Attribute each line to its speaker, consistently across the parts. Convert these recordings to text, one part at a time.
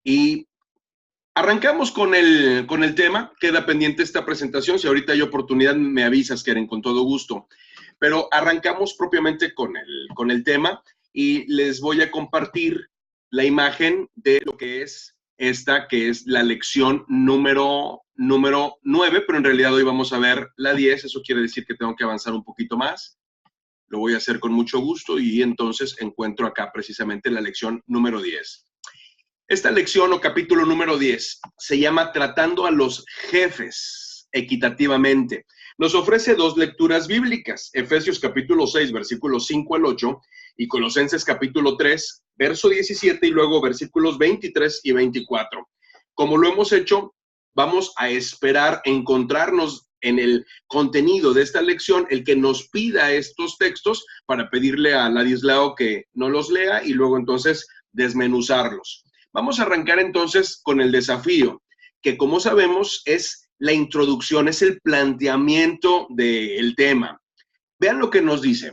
Speaker 1: Y arrancamos con el tema. Queda pendiente esta presentación. Si ahorita hay oportunidad, me avisas, Keren, con todo gusto. Pero arrancamos propiamente con el tema y les voy a compartir la imagen de lo que es esta, que es la lección número 9, pero en realidad hoy vamos a ver la 10. Eso quiere decir que tengo que avanzar un poquito más. Lo voy a hacer con mucho gusto y entonces encuentro acá precisamente la lección número 10. Esta lección o capítulo número 10 se llama Tratando a los jefes equitativamente. Nos ofrece dos lecturas bíblicas, Efesios capítulo 6, versículos 5 al 8, y Colosenses capítulo 3, verso 17, y luego versículos 23 y 24. Como lo hemos hecho, vamos a esperar encontrarnos en el contenido de esta lección, el que nos pida estos textos para pedirle a Ladislao que no los lea y luego entonces desmenuzarlos. Vamos a arrancar entonces con el desafío, que como sabemos es la introducción, es el planteamiento del tema. Vean lo que nos dice.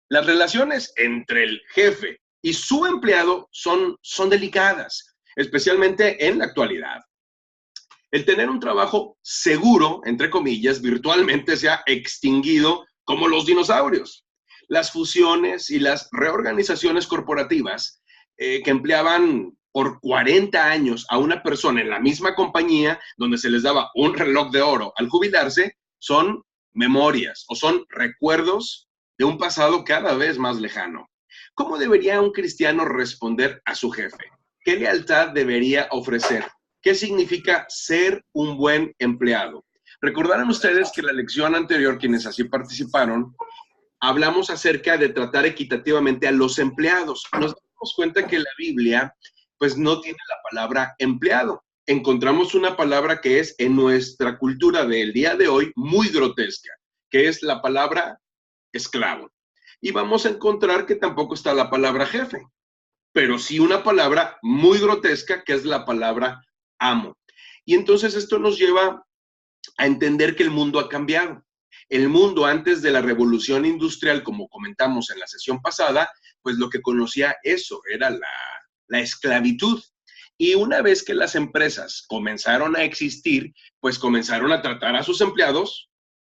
Speaker 1: Las relaciones entre el jefe y su empleado son delicadas, especialmente en la actualidad. El tener un trabajo seguro, entre comillas, virtualmente se ha extinguido como los dinosaurios. Las fusiones y las reorganizaciones corporativas que empleaban por 40 años a una persona en la misma compañía donde se les daba un reloj de oro al jubilarse, son memorias o son recuerdos de un pasado cada vez más lejano. ¿Cómo debería un cristiano responder a su jefe? ¿Qué lealtad debería ofrecer? ¿Qué significa ser un buen empleado? Recordarán ustedes que la lección anterior, quienes así participaron, hablamos acerca de tratar equitativamente a los empleados. Nos damos cuenta que la Biblia pues no tiene la palabra empleado. Encontramos una palabra que es en nuestra cultura del día de hoy muy grotesca, que es la palabra esclavo. Y vamos a encontrar que tampoco está la palabra jefe, pero sí una palabra muy grotesca que es la palabra amo. Y entonces esto nos lleva a entender que el mundo ha cambiado. El mundo antes de la revolución industrial, como comentamos en la sesión pasada, pues lo que conocía eso era la esclavitud. Y una vez que las empresas comenzaron a existir, pues comenzaron a tratar a sus empleados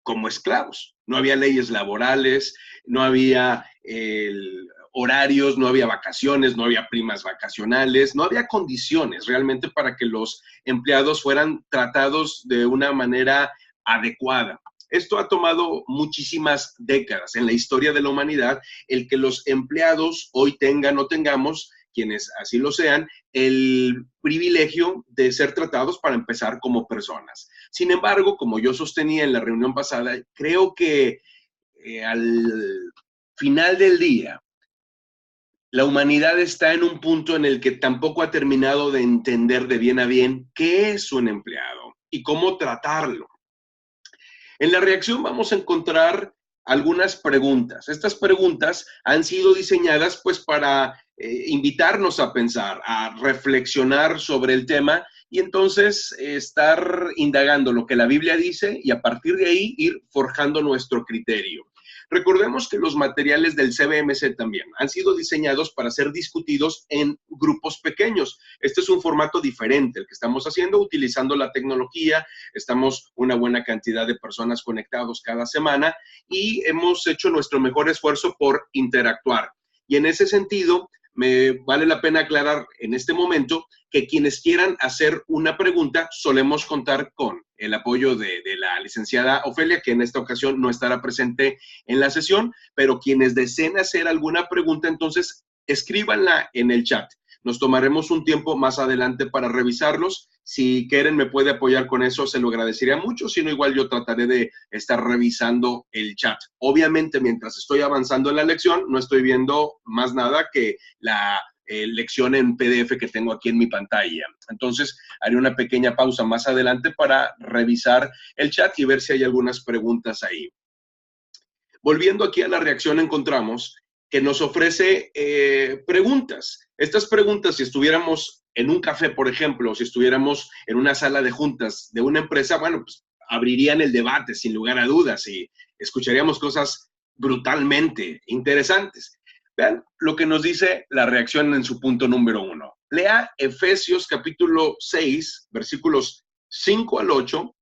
Speaker 1: como esclavos. No había leyes laborales, no había horarios, no había vacaciones, no había primas vacacionales, no había condiciones realmente para que los empleados fueran tratados de una manera adecuada. Esto ha tomado muchísimas décadas en la historia de la humanidad, el que los empleados hoy tengan o tengamos, quienes así lo sean, el privilegio de ser tratados para empezar como personas. Sin embargo, como yo sostenía en la reunión pasada, creo que al final del día, la humanidad está en un punto en el que tampoco ha terminado de entender de bien a bien qué es un empleado y cómo tratarlo. En la reacción vamos a encontrar algunas preguntas. Estas preguntas han sido diseñadas pues para invitarnos a pensar, a reflexionar sobre el tema y entonces estar indagando lo que la Biblia dice y a partir de ahí ir forjando nuestro criterio. Recordemos que los materiales del CBMC también han sido diseñados para ser discutidos en grupos pequeños. Este es un formato diferente el que estamos haciendo utilizando la tecnología. Estamos una buena cantidad de personas conectados cada semana y hemos hecho nuestro mejor esfuerzo por interactuar. Y en ese sentido, me vale la pena aclarar en este momento que quienes quieran hacer una pregunta, solemos contar con el apoyo de la licenciada Ofelia, que en esta ocasión no estará presente en la sesión, pero quienes deseen hacer alguna pregunta, entonces escríbanla en el chat. Nos tomaremos un tiempo más adelante para revisarlos. Si Keren me puede apoyar con eso, se lo agradecería mucho. Si no, igual yo trataré de estar revisando el chat. Obviamente, mientras estoy avanzando en la lección, no estoy viendo más nada que la lección en PDF que tengo aquí en mi pantalla. Entonces, haré una pequeña pausa más adelante para revisar el chat y ver si hay algunas preguntas ahí. Volviendo aquí a la reacción, encontramos que nos ofrece preguntas. Estas preguntas, si estuviéramos en un café, por ejemplo, o si estuviéramos en una sala de juntas de una empresa, bueno, pues abrirían el debate sin lugar a dudas y escucharíamos cosas brutalmente interesantes. Vean lo que nos dice la reacción en su punto número 1. lea Efesios capítulo 6, versículos 5 al 8,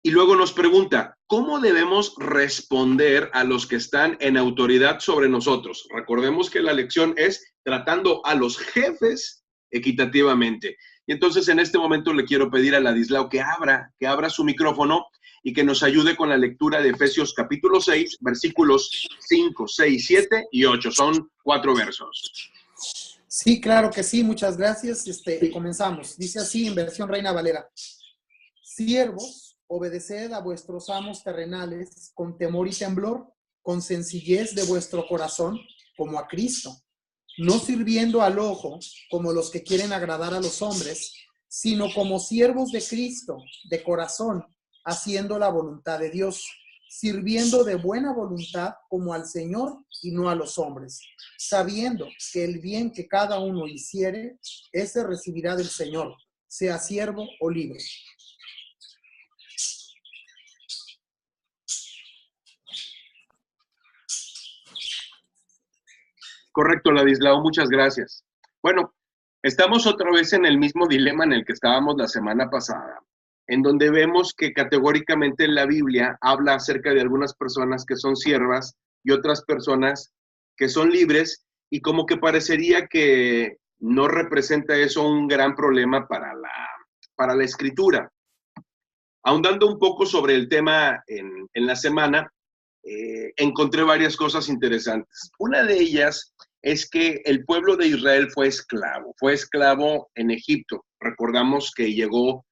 Speaker 1: y luego nos pregunta, ¿cómo debemos responder a los que están en autoridad sobre nosotros? Recordemos que la lección es tratando a los jefes equitativamente. Y entonces en este momento le quiero pedir a Ladislao que abra su micrófono y que nos ayude con la lectura de Efesios capítulo 6, versículos 5, 6, 7 y 8. Son 4 versos.
Speaker 2: Sí, claro que sí, muchas gracias. Comenzamos. Dice así en versión Reina Valera. Siervos, obedeced a vuestros amos terrenales con temor y temblor, con sencillez de vuestro corazón, como a Cristo, no sirviendo al ojo como los que quieren agradar a los hombres, sino como siervos de Cristo, de corazón, haciendo la voluntad de Dios, sirviendo de buena voluntad como al Señor y no a los hombres, sabiendo que el bien que cada uno hiciere, ese recibirá del Señor, sea siervo o libre.
Speaker 1: Correcto, Ladislao, muchas gracias. Bueno, estamos otra vez en el mismo dilema en el que estábamos la semana pasada, en donde vemos que categóricamente la Biblia habla acerca de algunas personas que son siervas y otras personas que son libres, y como que parecería que no representa eso un gran problema para la escritura. Ahondando un poco sobre el tema en la semana, encontré varias cosas interesantes. Una de ellas es que el pueblo de Israel fue esclavo en Egipto. Recordamos que llegó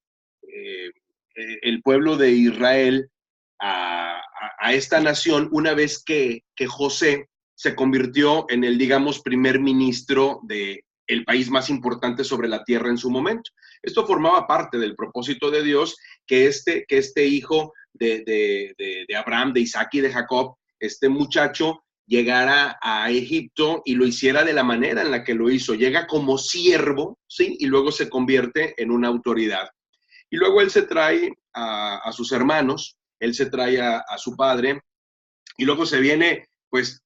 Speaker 1: el pueblo de Israel a esta nación una vez que José se convirtió en el, digamos, primer ministro de el país más importante sobre la tierra en su momento. Esto formaba parte del propósito de Dios, que este hijo de Abraham, de Isaac y de Jacob, este muchacho llegara a Egipto y lo hiciera de la manera en la que lo hizo. Llega como siervo, ¿sí? Y luego se convierte en una autoridad. Y luego él se trae a sus hermanos, él se trae a su padre, y luego se viene, pues,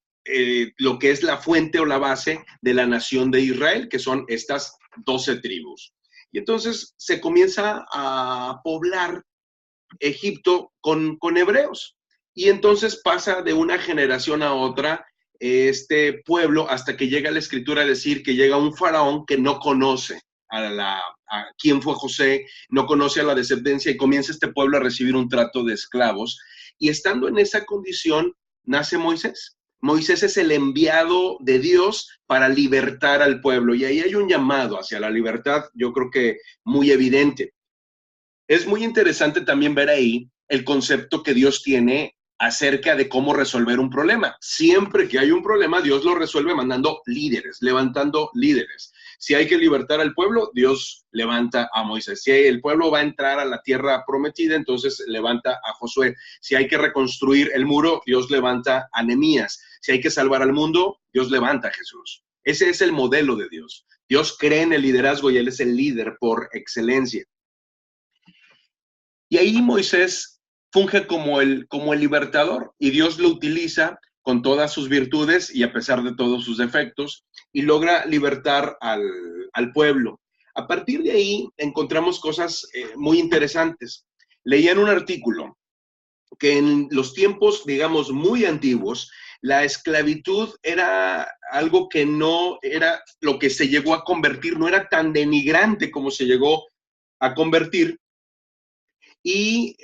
Speaker 1: lo que es la fuente o la base de la nación de Israel, que son estas 12 tribus. Y entonces se comienza a poblar Egipto con hebreos. Y entonces pasa de una generación a otra este pueblo hasta que llega la escritura a decir que llega un faraón que no conoce a quién fue José, no conoce a la descendencia, y comienza este pueblo a recibir un trato de esclavos. Y estando en esa condición, nace Moisés. Moisés es el enviado de Dios para libertar al pueblo. Y ahí hay un llamado hacia la libertad, yo creo que muy evidente. Es muy interesante también ver ahí el concepto que Dios tiene acerca de cómo resolver un problema. Siempre que hay un problema, Dios lo resuelve mandando líderes, levantando líderes. Si hay que libertar al pueblo, Dios levanta a Moisés. Si el pueblo va a entrar a la tierra prometida, entonces levanta a Josué. Si hay que reconstruir el muro, Dios levanta a Nehemías. Si hay que salvar al mundo, Dios levanta a Jesús. Ese es el modelo de Dios. Dios cree en el liderazgo y Él es el líder por excelencia. Y ahí Moisés funge como el libertador, y Dios lo utiliza con todas sus virtudes y a pesar de todos sus defectos, y logra libertar al pueblo. A partir de ahí encontramos cosas muy interesantes. Leí en un artículo que en los tiempos, digamos, muy antiguos, la esclavitud era algo que no era lo que se llegó a convertir, no era tan denigrante como se llegó a convertir. Y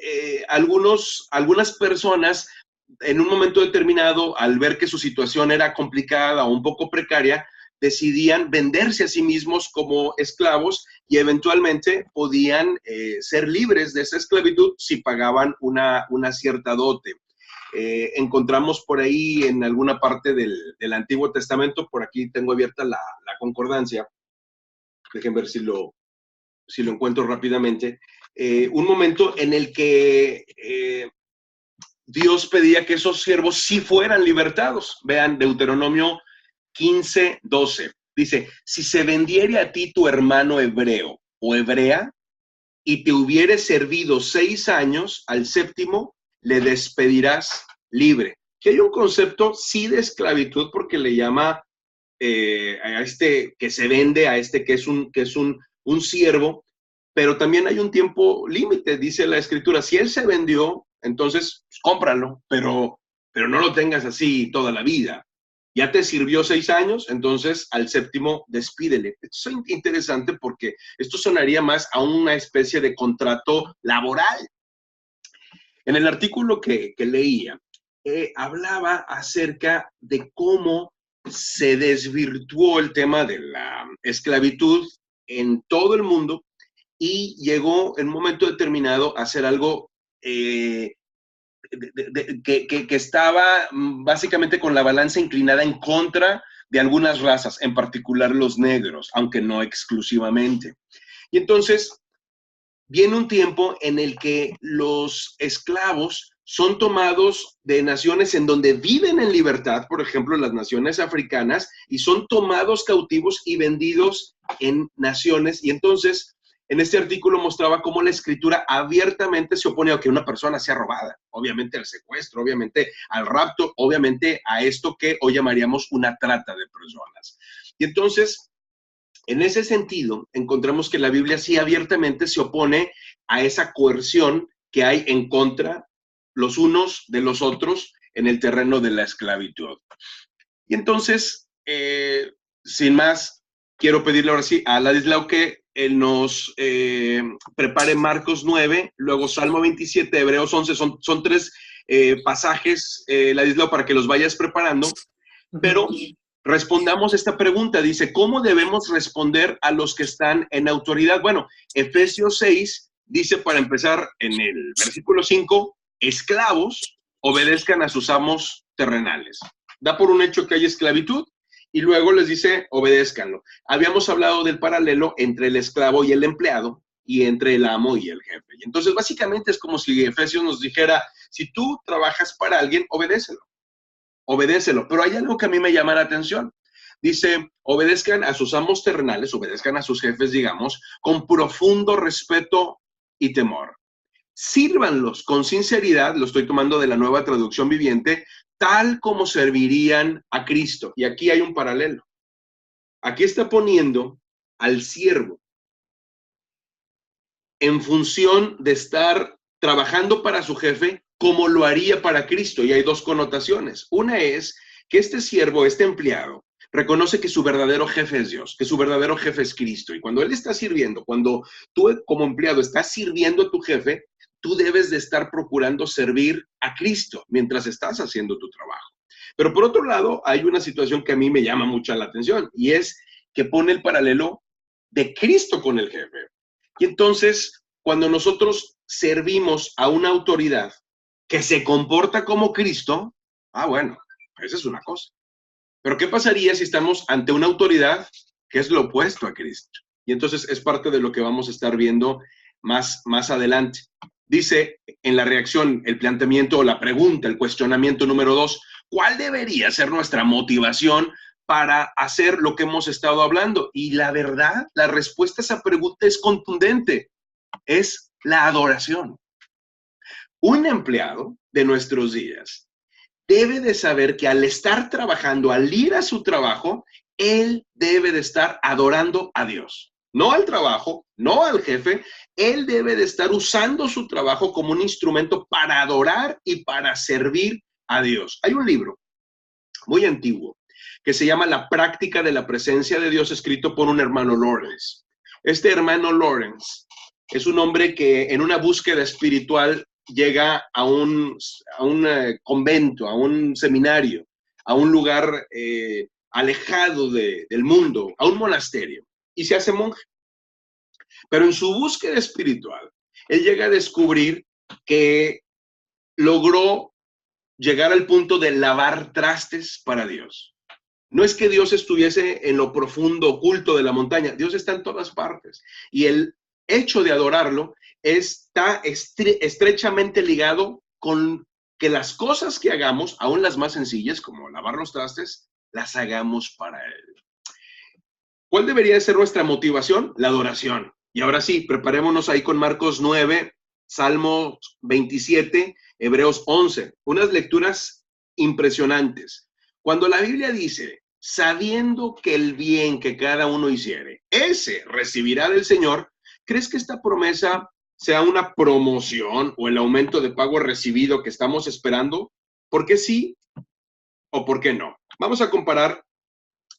Speaker 1: algunas personas en un momento determinado, al ver que su situación era complicada o un poco precaria, decidían venderse a sí mismos como esclavos y eventualmente podían ser libres de esa esclavitud si pagaban una cierta dote. Encontramos por ahí en alguna parte del Antiguo Testamento, por aquí tengo abierta la concordancia, dejen ver si lo encuentro rápidamente, un momento en el que Dios pedía que esos siervos sí fueran libertados. Vean Deuteronomio 15:12. Dice, si se vendiere a ti tu hermano hebreo o hebrea y te hubiere servido 6 años, al séptimo le despedirás libre. Que hay un concepto sí de esclavitud porque le llama a este que se vende, a este que es un siervo, pero también hay un tiempo límite, dice la Escritura. Si él se vendió, entonces pues, cómpralo, pero no lo tengas así toda la vida. Ya te sirvió 6 años, entonces al séptimo despídele. Esto es interesante porque esto sonaría más a una especie de contrato laboral. En el artículo que leía, hablaba acerca de cómo se desvirtuó el tema de la esclavitud en todo el mundo y llegó en un momento determinado a hacer algo que estaba básicamente con la balanza inclinada en contra de algunas razas, en particular los negros, aunque no exclusivamente. Y entonces viene un tiempo en el que los esclavos son tomados de naciones en donde viven en libertad, por ejemplo, las naciones africanas, y son tomados cautivos y vendidos en naciones. Y entonces, en este artículo mostraba cómo la Escritura abiertamente se opone a que una persona sea robada, obviamente al secuestro, obviamente al rapto, obviamente a esto que hoy llamaríamos una trata de personas. Y entonces, en ese sentido, encontramos que la Biblia sí abiertamente se opone a esa coerción que hay en contra los unos de los otros en el terreno de la esclavitud. Y entonces, sin más, quiero pedirle ahora sí a Ladislao que él nos prepare Marcos 9, luego Salmo 27, Hebreos 11, son 3 pasajes, Ladislao, para que los vayas preparando, pero respondamos esta pregunta. Dice, ¿cómo debemos responder a los que están en autoridad? Bueno, Efesios 6 dice, para empezar, en el versículo 5, esclavos obedezcan a sus amos terrenales. Da por un hecho que hay esclavitud y luego les dice, obedézcanlo. Habíamos hablado del paralelo entre el esclavo y el empleado y entre el amo y el jefe. Y entonces, básicamente es como si Efesios nos dijera, si tú trabajas para alguien, obedécelo. Obedécelo. Pero hay algo que a mí me llama la atención. Dice, obedezcan a sus amos terrenales, obedezcan a sus jefes, digamos, con profundo respeto y temor. Sírvanlos con sinceridad, lo estoy tomando de la Nueva Traducción Viviente, tal como servirían a Cristo. Y aquí hay un paralelo. Aquí está poniendo al siervo en función de estar trabajando para su jefe como lo haría para Cristo. Y hay 2 connotaciones. Una es que este siervo, este empleado, reconoce que su verdadero jefe es Dios, que su verdadero jefe es Cristo. Y cuando él está sirviendo, cuando tú como empleado estás sirviendo a tu jefe, tú debes de estar procurando servir a Cristo mientras estás haciendo tu trabajo. Pero por otro lado, hay una situación que a mí me llama mucho la atención y es que pone el paralelo de Cristo con el jefe. Y entonces, cuando nosotros servimos a una autoridad que se comporta como Cristo, bueno, esa es una cosa. Pero ¿qué pasaría si estamos ante una autoridad que es lo opuesto a Cristo? Y entonces es parte de lo que vamos a estar viendo más adelante. Dice en la reacción, el planteamiento, la pregunta, el cuestionamiento número 2, ¿cuál debería ser nuestra motivación para hacer lo que hemos estado hablando? Y la verdad, la respuesta a esa pregunta es contundente, es la adoración. Un empleado de nuestros días debe de saber que al estar trabajando, al ir a su trabajo, él debe de estar adorando a Dios. No al trabajo, no al jefe, él debe de estar usando su trabajo como un instrumento para adorar y para servir a Dios. Hay un libro muy antiguo que se llama La práctica de la presencia de Dios, escrito por un hermano Lawrence. Este hermano Lawrence es un hombre que en una búsqueda espiritual llega a un convento, a un seminario, a un lugar alejado del mundo, a un monasterio, y se hace monje. Pero en su búsqueda espiritual, él llega a descubrir que logró llegar al punto de lavar trastes para Dios. No es que Dios estuviese en lo profundo, oculto de la montaña. Dios está en todas partes. Y el hecho de adorarlo está estrechamente ligado con que las cosas que hagamos, aún las más sencillas, como lavar los trastes, las hagamos para Él. ¿Cuál debería ser nuestra motivación? La adoración. Y ahora sí, preparémonos ahí con Marcos 9, Salmo 27, Hebreos 11. Unas lecturas impresionantes. Cuando la Biblia dice, sabiendo que el bien que cada uno hiciere, ese recibirá del Señor. ¿Crees que esta promesa sea una promoción o el aumento de pago recibido que estamos esperando? ¿Por qué sí o por qué no? Vamos a comparar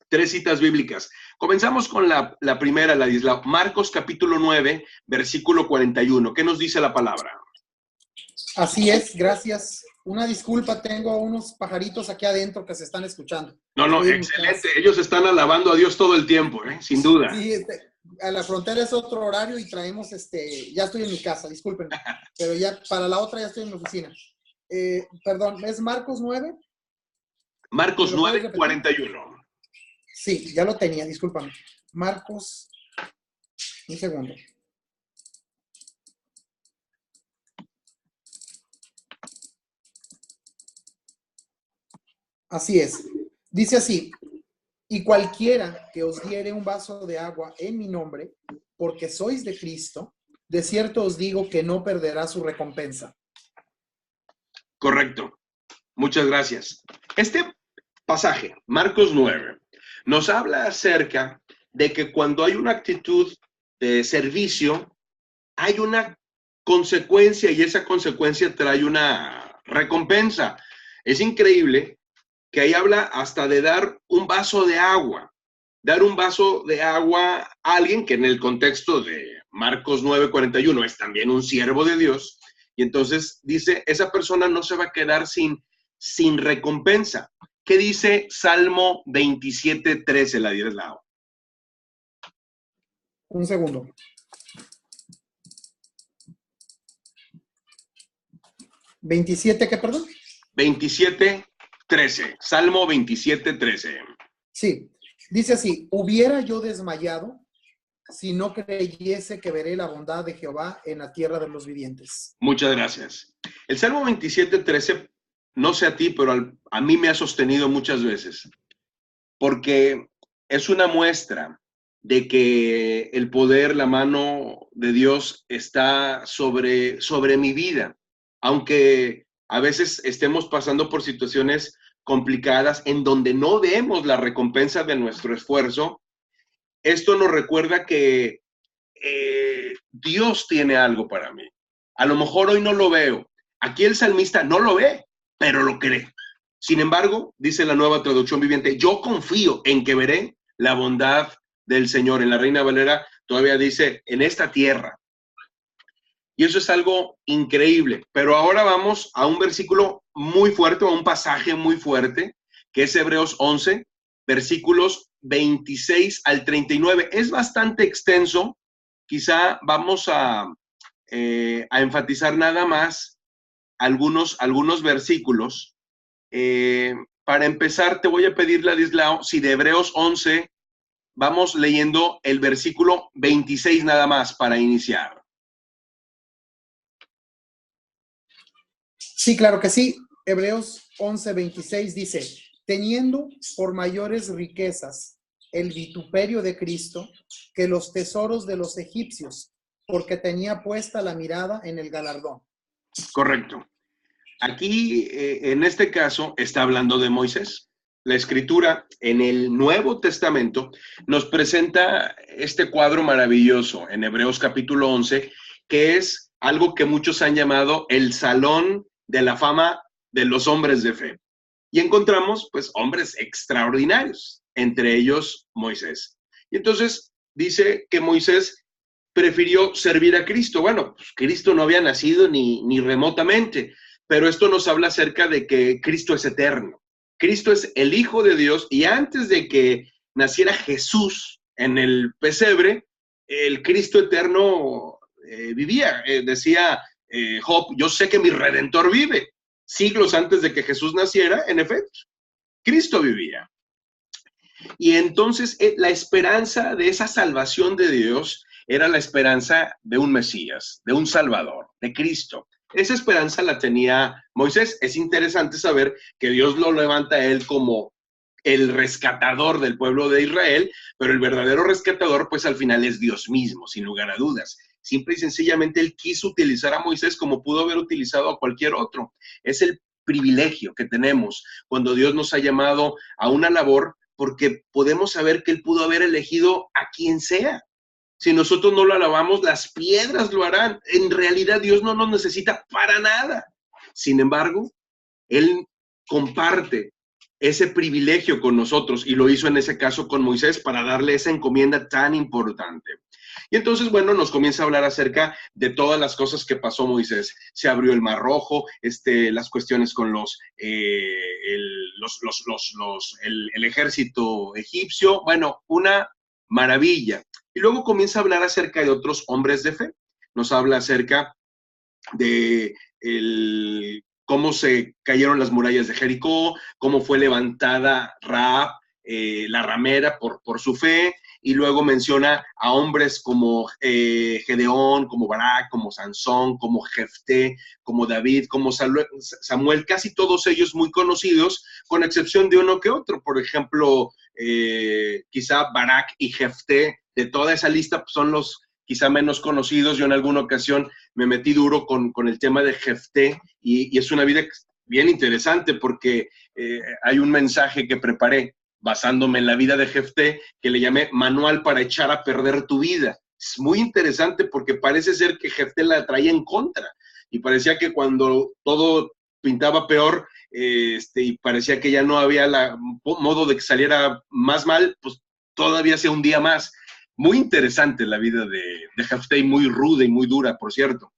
Speaker 1: tres citas bíblicas. Comenzamos con la primera, Ladislao. Marcos capítulo 9, versículo 41. ¿Qué nos dice la palabra?
Speaker 2: Así es, gracias. Una disculpa, tengo unos pajaritos aquí adentro que se están escuchando.
Speaker 1: No, excelente. Ellos están alabando a Dios todo el tiempo, sin duda.
Speaker 2: Sí, a la frontera es otro horario y traemos, ya estoy en mi casa, discúlpenme, pero ya para la otra ya estoy en mi oficina. Perdón, ¿es Marcos 9?
Speaker 1: Marcos 9, 41.
Speaker 2: Sí, ya lo tenía, discúlpame. Marcos, un segundo. Así es. Dice así: y cualquiera que os diere un vaso de agua en mi nombre, porque sois de Cristo, de cierto os digo que no perderá su recompensa.
Speaker 1: Correcto. Muchas gracias. Este pasaje, Marcos 9, nos habla acerca de que cuando hay una actitud de servicio, hay una consecuencia y esa consecuencia trae una recompensa. Es increíble que ahí habla hasta de dar un vaso de agua. Dar un vaso de agua a alguien que en el contexto de Marcos 9:41 es también un siervo de Dios. Y entonces dice, esa persona no se va a quedar sin recompensa. ¿Qué dice Salmo 27:13, Ladislao?
Speaker 2: Un segundo. ¿27 qué, perdón?
Speaker 1: 27:13. Salmo 27:13.
Speaker 2: Sí, dice así: hubiera yo desmayado si no creyese que veré la bondad de Jehová en la tierra de los vivientes.
Speaker 1: Muchas gracias. El Salmo 27:13, no sé a ti, pero a mí me ha sostenido muchas veces, porque es una muestra de que el poder, la mano de Dios está sobre mi vida, aunque a veces estemos pasando por situaciones complicadas en donde no vemos la recompensa de nuestro esfuerzo. Esto nos recuerda que Dios tiene algo para mí. A lo mejor hoy no lo veo. Aquí el salmista no lo ve, pero lo cree. Sin embargo, dice la Nueva Traducción Viviente, yo confío en que veré la bondad del Señor. En la Reina Valera todavía dice, en esta tierra. Y eso es algo increíble. Pero ahora vamos a un versículo muy fuerte, a un pasaje muy fuerte, que es Hebreos 11, versículos 26 al 39. Es bastante extenso. Quizá vamos a enfatizar nada más algunos versículos. Para empezar, te voy a pedir, Ladislao, si de Hebreos 11 vamos leyendo el versículo 26 nada más para iniciar.
Speaker 2: Sí, claro que sí. Hebreos 11:26 dice: teniendo por mayores riquezas el vituperio de Cristo que los tesoros de los egipcios, porque tenía puesta la mirada en el galardón.
Speaker 1: Correcto. Aquí, en este caso, está hablando de Moisés. La Escritura en el Nuevo Testamento nos presenta este cuadro maravilloso en Hebreos capítulo 11, que es algo que muchos han llamado el Salón de la Fama de los hombres de fe. Y encontramos, pues, hombres extraordinarios, entre ellos Moisés. Y entonces dice que Moisés prefirió servir a Cristo. Bueno, pues Cristo no había nacido ni remotamente, pero esto nos habla acerca de que Cristo es eterno. Cristo es el Hijo de Dios y antes de que naciera Jesús en el pesebre, el Cristo eterno vivía. Decía Job, yo sé que mi Redentor vive. Siglos antes de que Jesús naciera, en efecto, Cristo vivía. Y entonces la esperanza de esa salvación de Dios era la esperanza de un Mesías, de un Salvador, de Cristo. Esa esperanza la tenía Moisés. Es interesante saber que Dios lo levanta a él como el rescatador del pueblo de Israel, pero el verdadero rescatador, pues al final es Dios mismo, sin lugar a dudas. Simple y sencillamente él quiso utilizar a Moisés como pudo haber utilizado a cualquier otro. Es el privilegio que tenemos cuando Dios nos ha llamado a una labor porque podemos saber que él pudo haber elegido a quien sea. Si nosotros no lo alabamos, las piedras lo harán. En realidad Dios no nos necesita para nada. Sin embargo, él comparte ese privilegio con nosotros y lo hizo en ese caso con Moisés para darle esa encomienda tan importante. Y entonces, bueno, nos comienza a hablar acerca de todas las cosas que pasó Moisés. Se abrió el Mar Rojo, las cuestiones con el ejército egipcio. Bueno, una maravilla. Y luego comienza a hablar acerca de otros hombres de fe. Nos habla acerca de cómo se cayeron las murallas de Jericó, cómo fue levantada Rahab, la ramera, por su fe, y luego menciona a hombres como Gedeón, como Barak, como Sansón, como Jefté, como David, como Samuel, casi todos ellos muy conocidos, con excepción de uno que otro. Por ejemplo, quizá Barak y Jefté, de toda esa lista, pues son los quizá menos conocidos. Yo en alguna ocasión me metí duro con el tema de Jefté y es una vida bien interesante porque hay un mensaje que preparé basándome en la vida de Jefté que le llamé Manual para echar a perder tu vida. Es muy interesante porque parece ser que Jefté la traía en contra y parecía que cuando todo pintaba peor y parecía que ya no había modo de que saliera más mal, pues todavía se hundía más. Muy interesante la vida de Jefté, muy ruda y muy dura, por cierto.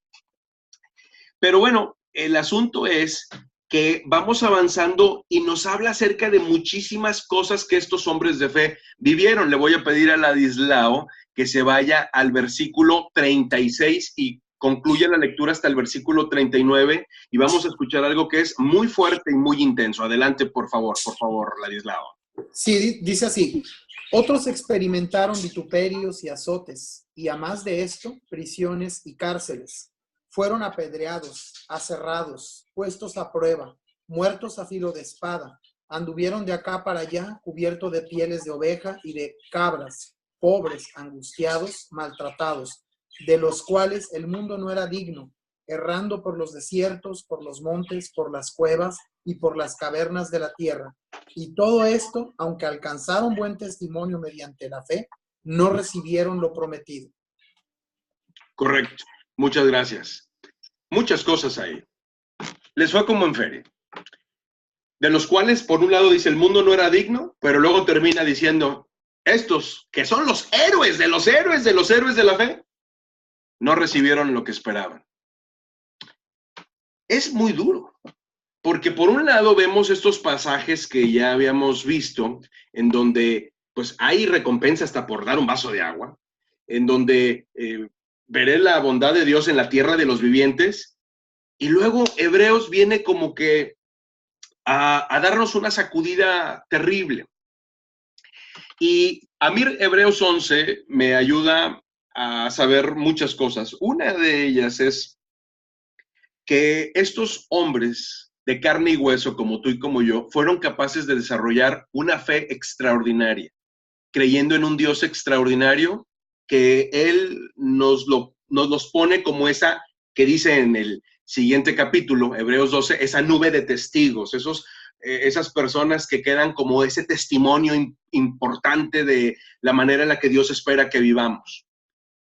Speaker 1: Pero bueno, el asunto es que vamos avanzando y nos habla acerca de muchísimas cosas que estos hombres de fe vivieron. Le voy a pedir a Ladislao que se vaya al versículo 36 y concluya la lectura hasta el versículo 39 y vamos a escuchar algo que es muy fuerte y muy intenso. Adelante, por favor, Ladislao.
Speaker 2: Sí, dice así: otros experimentaron vituperios y azotes, y a más de esto, prisiones y cárceles. Fueron apedreados, aserrados, puestos a prueba, muertos a filo de espada. Anduvieron de acá para allá, cubiertos de pieles de oveja y de cabras, pobres, angustiados, maltratados, de los cuales el mundo no era digno, errando por los desiertos, por los montes, por las cuevas y por las cavernas de la tierra. Y todo esto, aunque alcanzaron buen testimonio mediante la fe, no recibieron lo prometido.
Speaker 1: Correcto. Muchas gracias. Muchas cosas ahí. Les fue como en feria. De los cuales, por un lado, dice el mundo no era digno, pero luego termina diciendo, estos, que son los héroes de los héroes de los héroes de la fe, no recibieron lo que esperaban. Es muy duro, porque por un lado vemos estos pasajes que ya habíamos visto, en donde pues hay recompensa hasta por dar un vaso de agua, en donde veré la bondad de Dios en la tierra de los vivientes, y luego Hebreos viene como que a darnos una sacudida terrible. Y a mí Hebreos 11 me ayuda a saber muchas cosas. Una de ellas es que estos hombres de carne y hueso, como tú y como yo, fueron capaces de desarrollar una fe extraordinaria, creyendo en un Dios extraordinario que Él nos los pone como esa que dice en el siguiente capítulo, Hebreos 12, esa nube de testigos, esas personas que quedan como ese testimonio importante de la manera en la que Dios espera que vivamos.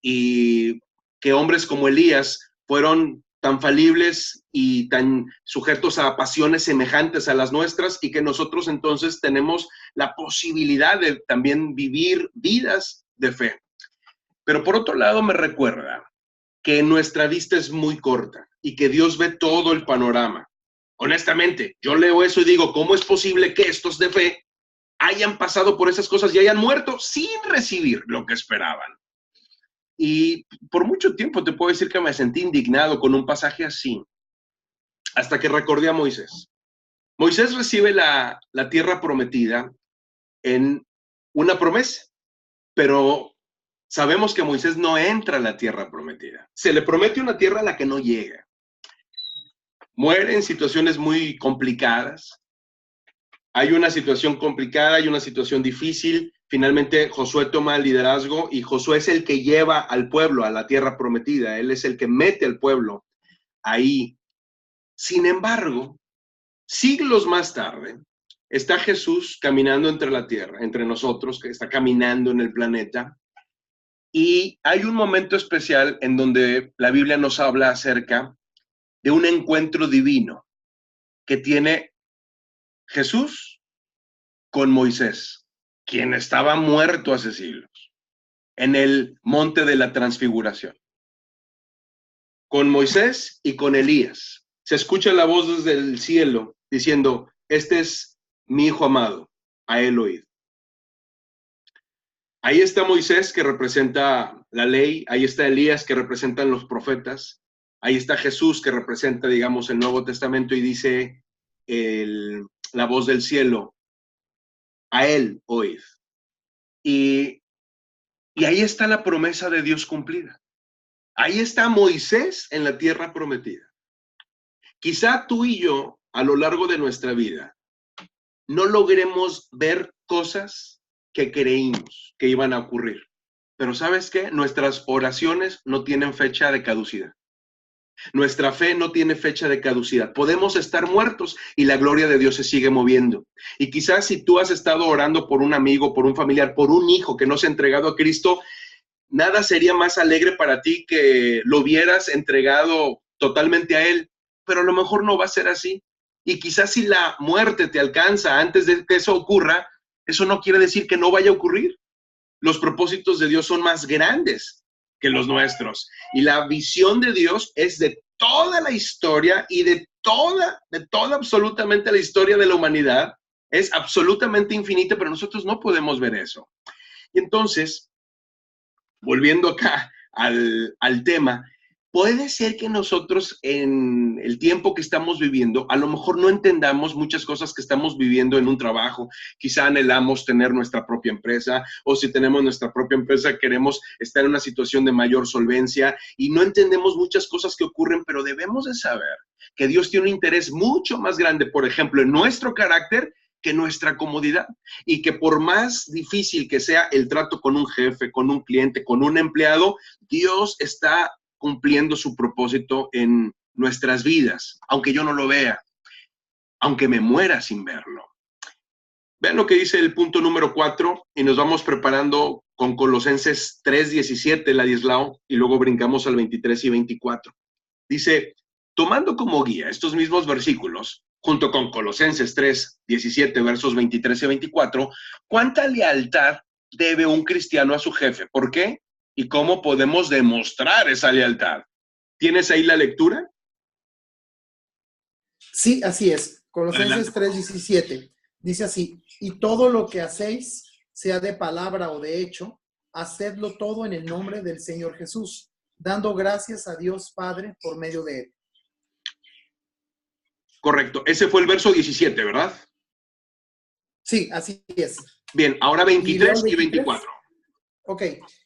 Speaker 1: Y que hombres como Elías fueron tan falibles y tan sujetos a pasiones semejantes a las nuestras y que nosotros entonces tenemos la posibilidad de también vivir vidas de fe. Pero por otro lado me recuerda que nuestra vista es muy corta y que Dios ve todo el panorama. Honestamente, yo leo eso y digo, ¿cómo es posible que estos de fe hayan pasado por esas cosas y hayan muerto sin recibir lo que esperaban? Y por mucho tiempo te puedo decir que me sentí indignado con un pasaje así, hasta que recordé a Moisés. Moisés recibe la tierra prometida en una promesa, pero sabemos que Moisés no entra a la tierra prometida. Se le promete una tierra a la que no llega. Muere en situaciones muy complicadas. Hay una situación complicada, hay una situación difícil. Finalmente Josué toma el liderazgo y Josué es el que lleva al pueblo a la tierra prometida. Él es el que mete al pueblo ahí. Sin embargo, siglos más tarde, está Jesús caminando entre la tierra, entre nosotros, que está caminando en el planeta. Y hay un momento especial en donde la Biblia nos habla acerca de un encuentro divino que tiene Jesús con Moisés, quien estaba muerto hace siglos, en el monte de la transfiguración. Con Moisés y con Elías. Se escucha la voz desde el cielo diciendo, este es mi hijo amado, a él oíd. Ahí está Moisés, que representa la ley, ahí está Elías, que representan los profetas, ahí está Jesús, que representa, digamos, el Nuevo Testamento, y dice la voz del cielo, a él oíd. Y ahí está la promesa de Dios cumplida. Ahí está Moisés en la tierra prometida. Quizá tú y yo, a lo largo de nuestra vida, no logremos ver cosas que creímos que iban a ocurrir. Pero ¿sabes qué? Nuestras oraciones no tienen fecha de caducidad. Nuestra fe no tiene fecha de caducidad. Podemos estar muertos y la gloria de Dios se sigue moviendo. Y quizás si tú has estado orando por un amigo, por un familiar, por un hijo que no se ha entregado a Cristo, nada sería más alegre para ti que lo hubieras entregado totalmente a Él, pero a lo mejor no va a ser así. Y quizás si la muerte te alcanza antes de que eso ocurra, eso no quiere decir que no vaya a ocurrir. Los propósitos de Dios son más grandes que los nuestros. Y la visión de Dios es de toda la historia y de toda absolutamente la historia de la humanidad. Es absolutamente infinita, pero nosotros no podemos ver eso. Y entonces, volviendo acá al tema, puede ser que nosotros en el tiempo que estamos viviendo, a lo mejor no entendamos muchas cosas que estamos viviendo en un trabajo. Quizá anhelamos tener nuestra propia empresa, o si tenemos nuestra propia empresa queremos estar en una situación de mayor solvencia y no entendemos muchas cosas que ocurren, pero debemos de saber que Dios tiene un interés mucho más grande, por ejemplo, en nuestro carácter, que nuestra comodidad, y que por más difícil que sea el trato con un jefe, con un cliente, con un empleado, Dios está cumpliendo su propósito en nuestras vidas, aunque yo no lo vea, aunque me muera sin verlo. Vean lo que dice el punto número 4 y nos vamos preparando con Colosenses 3:17, Ladislao, y luego brincamos al 23 y 24. Dice, tomando como guía estos mismos versículos, junto con Colosenses 3:17, versos 23 y 24, ¿cuánta lealtad debe un cristiano a su jefe? ¿Por qué? ¿Y cómo podemos demostrar esa lealtad? ¿Tienes ahí la lectura?
Speaker 2: Sí, así es. Colosenses 3:17 dice así, y todo lo que hacéis, sea de palabra o de hecho, hacedlo todo en el nombre del Señor Jesús, dando gracias a Dios Padre por medio de él.
Speaker 1: Correcto. Ese fue el verso 17, ¿verdad?
Speaker 2: Sí, así es.
Speaker 1: Bien, ahora 23 y 24.
Speaker 2: Ok.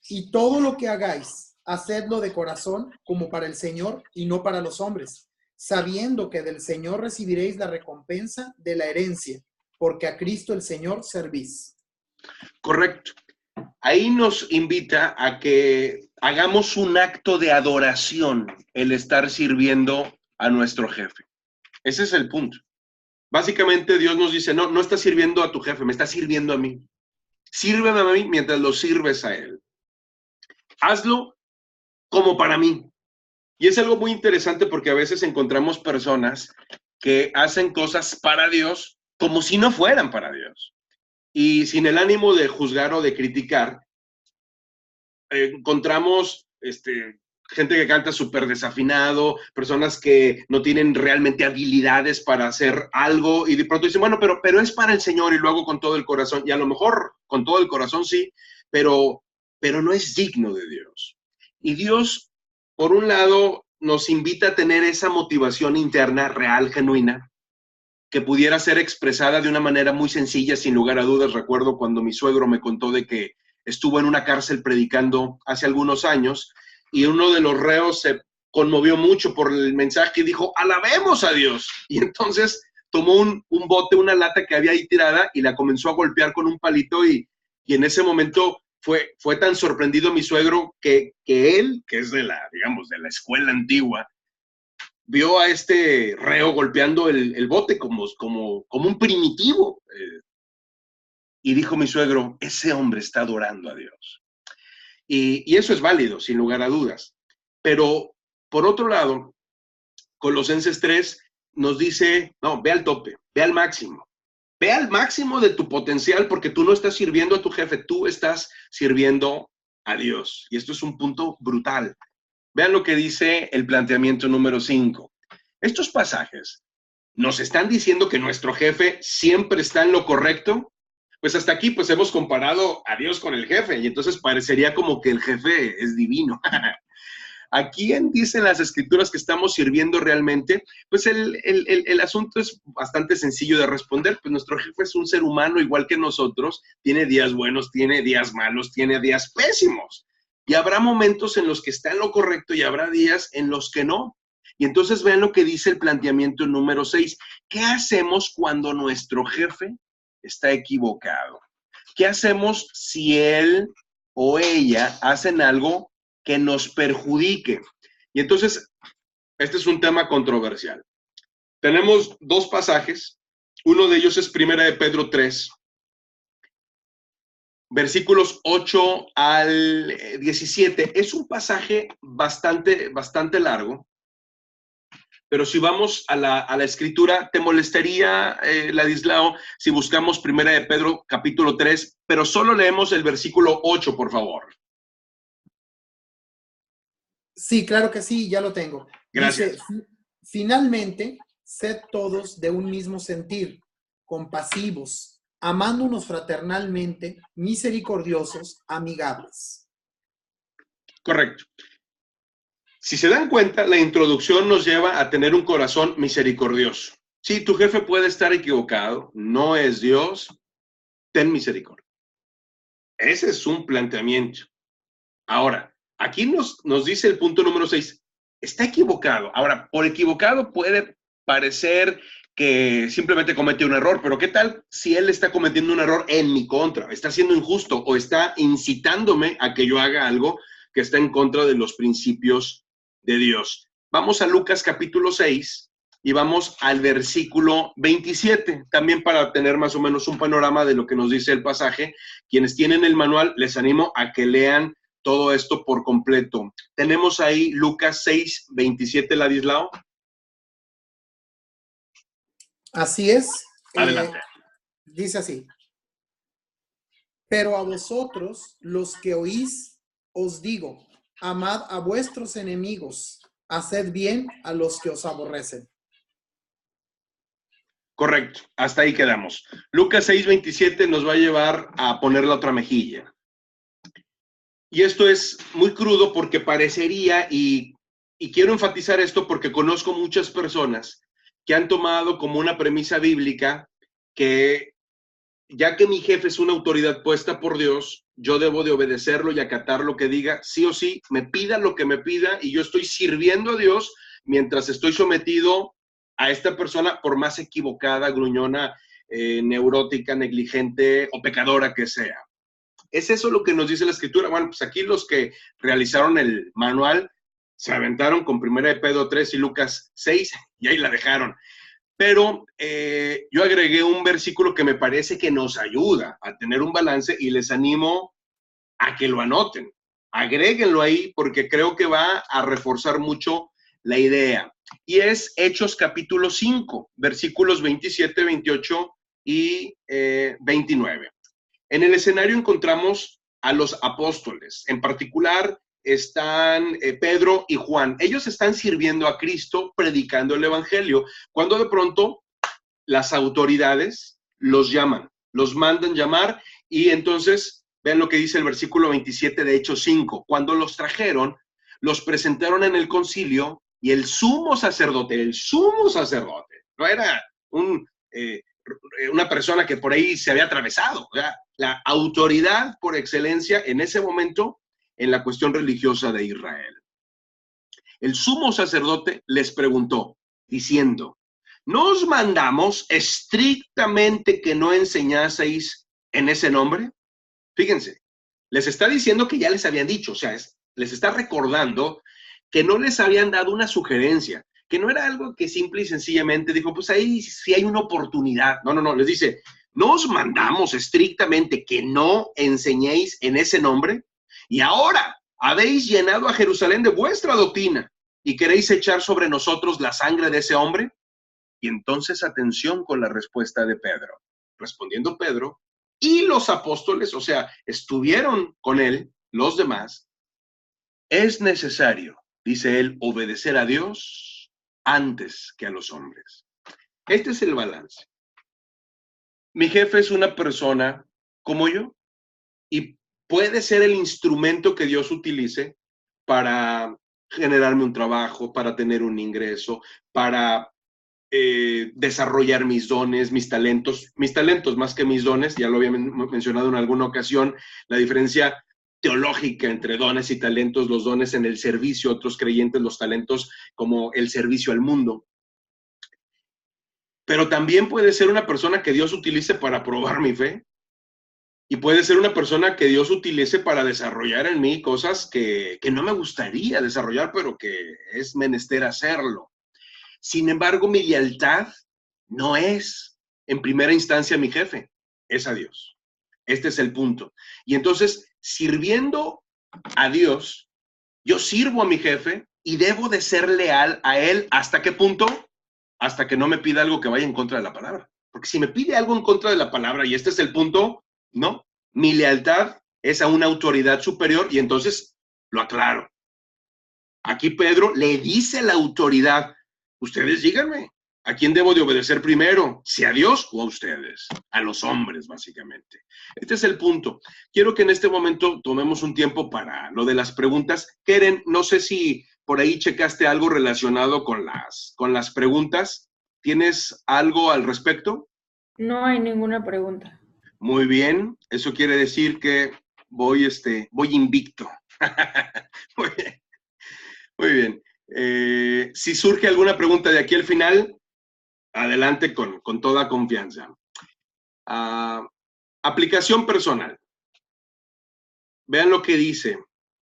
Speaker 2: Y todo lo que hagáis, hacedlo de corazón como para el Señor y no para los hombres, sabiendo que del Señor recibiréis la recompensa de la herencia, porque a Cristo el Señor servís.
Speaker 1: Correcto. Ahí nos invita a que hagamos un acto de adoración el estar sirviendo a nuestro jefe. Ese es el punto. Básicamente Dios nos dice, no estás sirviendo a tu jefe, me estás sirviendo a mí. Sírveme a mí mientras lo sirves a él. Hazlo como para mí. Y es algo muy interesante porque a veces encontramos personas que hacen cosas para Dios como si no fueran para Dios. Y sin el ánimo de juzgar o de criticar, encontramos gente que canta súper desafinado, personas que no tienen realmente habilidades para hacer algo y de pronto dicen, bueno, pero es para el Señor y lo hago con todo el corazón. Y a lo mejor con todo el corazón sí, pero no es digno de Dios. Y Dios, por un lado, nos invita a tener esa motivación interna, real, genuina, que pudiera ser expresada de una manera muy sencilla, sin lugar a dudas. Recuerdo cuando mi suegro me contó de que estuvo en una cárcel predicando hace algunos años y uno de los reos se conmovió mucho por el mensaje y dijo, alabemos a Dios. Y entonces tomó un bote, una lata que había ahí tirada y la comenzó a golpear con un palito y en ese momento fue tan sorprendido mi suegro que él, que es de la escuela antigua, vio a este reo golpeando el bote como un primitivo. Y dijo mi suegro, ese hombre está adorando a Dios. Y eso es válido, sin lugar a dudas. Pero, por otro lado, Colosenses 3 nos dice, no, ve al tope, ve al máximo. Ve al máximo de tu potencial porque tú no estás sirviendo a tu jefe, tú estás sirviendo a Dios. Y esto es un punto brutal. Vean lo que dice el planteamiento número 5. Estos pasajes nos están diciendo que nuestro jefe siempre está en lo correcto. Pues hasta aquí pues hemos comparado a Dios con el jefe y entonces parecería como que el jefe es divino. ¿A quién dicen las escrituras que estamos sirviendo realmente? Pues el asunto es bastante sencillo de responder. Pues nuestro jefe es un ser humano igual que nosotros. Tiene días buenos, tiene días malos, tiene días pésimos. Y habrá momentos en los que está en lo correcto y habrá días en los que no. Y entonces vean lo que dice el planteamiento número 6. ¿Qué hacemos cuando nuestro jefe está equivocado? ¿Qué hacemos si él o ella hacen algo que nos perjudique? Y entonces, este es un tema controversial. Tenemos dos pasajes. Uno de ellos es Primera de Pedro 3, versículos 8 al 17. Es un pasaje bastante largo, pero si vamos a la escritura, ¿te molestaría, Ladislao, si buscamos Primera de Pedro capítulo 3, pero solo leemos el versículo 8, por favor?
Speaker 2: Sí, claro que sí, ya lo tengo.
Speaker 1: Gracias.
Speaker 2: Dice, finalmente, sed todos de un mismo sentir, compasivos, amándonos fraternalmente, misericordiosos, amigables.
Speaker 1: Correcto. Si se dan cuenta, la introducción nos lleva a tener un corazón misericordioso. Sí, tu jefe puede estar equivocado, no es Dios, ten misericordia. Ese es un planteamiento. Ahora, aquí nos dice el punto número 6, está equivocado. Ahora, por equivocado puede parecer que simplemente comete un error, pero ¿qué tal si él está cometiendo un error en mi contra? Está siendo injusto o está incitándome a que yo haga algo que está en contra de los principios de Dios. Vamos a Lucas capítulo 6 y vamos al versículo 27, también para tener más o menos un panorama de lo que nos dice el pasaje. Quienes tienen el manual, les animo a que lean todo esto por completo. Tenemos ahí Lucas 6, 27, Ladislao.
Speaker 2: Así es.
Speaker 1: Adelante.
Speaker 2: Dice así. Pero a vosotros, los que oís, os digo, amad a vuestros enemigos, haced bien a los que os aborrecen.
Speaker 1: Correcto, hasta ahí quedamos. Lucas 6, 27 nos va a llevar a poner la otra mejilla. Y esto es muy crudo porque parecería, y quiero enfatizar esto porque conozco muchas personas que han tomado como una premisa bíblica que ya que mi jefe es una autoridad puesta por Dios, yo debo de obedecerlo y acatar lo que diga, sí o sí, me pida lo que me pida y yo estoy sirviendo a Dios mientras estoy sometido a esta persona, por más equivocada, gruñona, neurótica, negligente o pecadora que sea. ¿Es eso lo que nos dice la Escritura? Bueno, pues aquí los que realizaron el manual se aventaron con Primera de Pedro 3 y Lucas 6 y ahí la dejaron. Pero yo agregué un versículo que me parece que nos ayuda a tener un balance y les animo a que lo anoten. Agréguenlo ahí porque creo que va a reforzar mucho la idea. Y es Hechos capítulo 5, versículos 27, 28 y 29. En el escenario encontramos a los apóstoles, en particular están Pedro y Juan. Ellos están sirviendo a Cristo, predicando el evangelio, cuando de pronto las autoridades los llaman, los mandan llamar y entonces vean lo que dice el versículo 27 de Hechos 5. Cuando los trajeron, los presentaron en el concilio y el sumo sacerdote, no era una persona que por ahí se había atravesado, ¿verdad? La autoridad por excelencia en ese momento en la cuestión religiosa de Israel. El sumo sacerdote les preguntó, diciendo, ¿no os mandamos estrictamente que no enseñaseis en ese nombre? Fíjense, les está diciendo que ya les habían dicho, o sea, les está recordando que no les habían dado una sugerencia, que no era algo que simple y sencillamente dijo, pues ahí sí hay una oportunidad. No, no, no, les dice, ¿no os mandamos estrictamente que no enseñéis en ese nombre? Y ahora habéis llenado a Jerusalén de vuestra doctrina y queréis echar sobre nosotros la sangre de ese hombre. Y entonces atención con la respuesta de Pedro. Respondiendo Pedro y los apóstoles, o sea, estuvieron con él, los demás, es necesario, dice él, obedecer a Dios antes que a los hombres. Este es el balance. Mi jefe es una persona como yo y puede ser el instrumento que Dios utilice para generarme un trabajo, para tener un ingreso, para desarrollar mis dones, mis talentos más que mis dones, ya lo había mencionado en alguna ocasión, la diferencia teológica entre dones y talentos, los dones en el servicio, otros creyentes los talentos como el servicio al mundo. Pero también puede ser una persona que Dios utilice para probar mi fe y puede ser una persona que Dios utilice para desarrollar en mí cosas que no me gustaría desarrollar, pero que es menester hacerlo. Sin embargo, mi lealtad no es en primera instancia mi jefe, es a Dios. Este es el punto. Y entonces, sirviendo a Dios, yo sirvo a mi jefe y debo de ser leal a él. ¿Hasta qué punto? Hasta que no me pida algo que vaya en contra de la palabra. Porque si me pide algo en contra de la palabra, y este es el punto, no. Mi lealtad es a una autoridad superior y entonces lo aclaro. Aquí Pedro le dice a la autoridad, ustedes díganme, ¿a quién debo de obedecer primero? ¿Si a Dios o a ustedes? A los hombres, básicamente. Este es el punto. Quiero que en este momento tomemos un tiempo para lo de las preguntas. Keren, no sé si por ahí checaste algo relacionado con las preguntas. ¿Tienes algo al respecto?
Speaker 3: No hay ninguna pregunta.
Speaker 1: Muy bien. Eso quiere decir que voy invicto. Muy bien. Muy bien. Si surge alguna pregunta de aquí al final, adelante con toda confianza. Aplicación personal. Vean lo que dice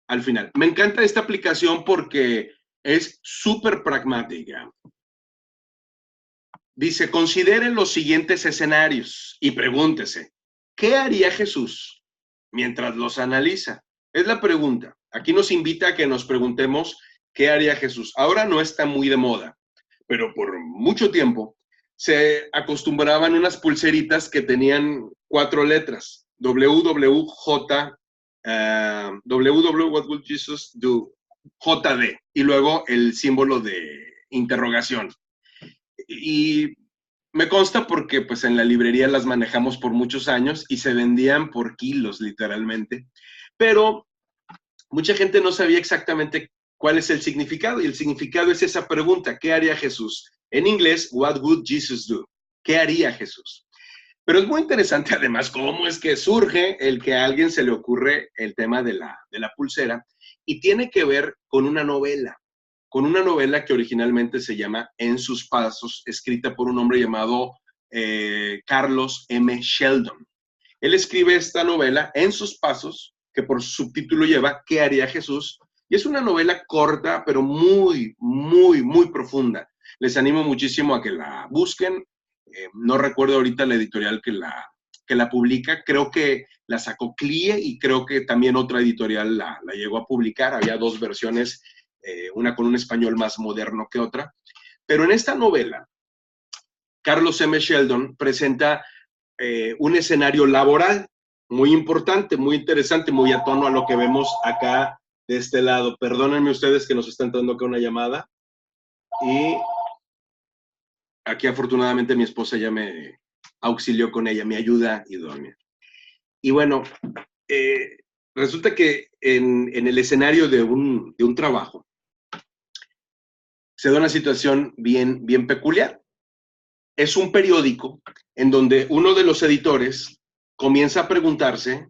Speaker 1: al final. Me encanta esta aplicación porque es súper pragmática. Dice, consideren los siguientes escenarios y pregúntese, ¿qué haría Jesús mientras los analiza? Es la pregunta. Aquí nos invita a que nos preguntemos ¿qué haría Jesús? Ahora no está muy de moda, pero por mucho tiempo se acostumbraban unas pulseritas que tenían 4 letras. WWJ, WW, what would Jesus do? JD, y luego el símbolo de interrogación. Y me consta porque pues en la librería las manejamos por muchos años y se vendían por kilos, literalmente. Pero mucha gente no sabía exactamente cuál es el significado, y el significado es esa pregunta, ¿qué haría Jesús? En inglés, what would Jesus do? ¿Qué haría Jesús? Pero es muy interesante además cómo es que surge el que a alguien se le ocurre el tema de la pulsera, y tiene que ver con una novela que originalmente se llama En sus pasos, escrita por un hombre llamado Carlos M. Sheldon. Él escribe esta novela, En sus pasos, que por subtítulo lleva ¿Qué haría Jesús? Y es una novela corta, pero muy, muy, muy profunda. Les animo muchísimo a que la busquen. No recuerdo ahorita la editorial que la publica. Creo que la sacó CLIE y creo que también otra editorial la llegó a publicar. Había 2 versiones, una con un español más moderno que otra. Pero en esta novela, Carlos M. Sheldon presenta un escenario laboral muy importante, muy interesante, muy a tono a lo que vemos acá de este lado. Perdónenme ustedes que nos está entrando acá una llamada. Y aquí afortunadamente mi esposa ya me auxilió con ella, mi ayuda idónea. Y bueno, resulta que en el escenario de un trabajo se da una situación bien, bien peculiar. Es un periódico en donde uno de los editores comienza a preguntarse,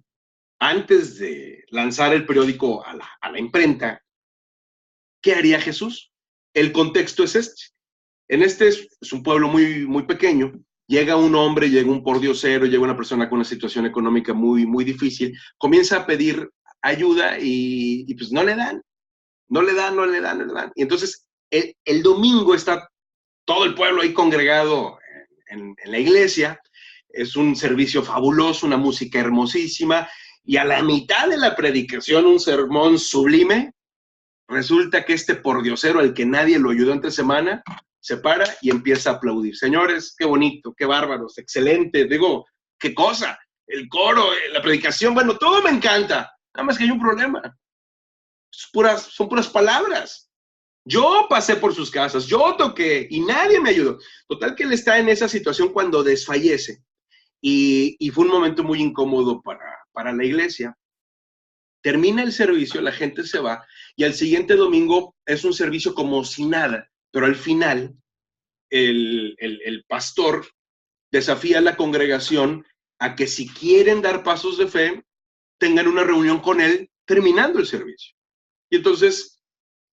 Speaker 1: antes de lanzar el periódico a la imprenta, ¿qué haría Jesús? El contexto es este. En este es un pueblo muy, muy pequeño. Llega un hombre, llega un pordiosero, llega una persona con una situación económica muy, muy difícil, comienza a pedir ayuda y pues no le dan. Y entonces El domingo está todo el pueblo ahí congregado en la iglesia. Es un servicio fabuloso, una música hermosísima, y a la mitad de la predicación, un sermón sublime. Resulta que este pordiosero, al que nadie lo ayudó entre semana, se para y empieza a aplaudir. Señores, qué bonito, qué bárbaros, excelente. Digo, qué cosa. El coro, la predicación, bueno, todo me encanta. Nada más que hay un problema. Son puras palabras. Yo pasé por sus casas, yo toqué y nadie me ayudó. Total que él está en esa situación cuando desfallece. Y fue un momento muy incómodo para la iglesia. Termina el servicio, la gente se va, y al siguiente domingo es un servicio como si nada, pero al final el pastor desafía a la congregación a que si quieren dar pasos de fe, tengan una reunión con él terminando el servicio. Y entonces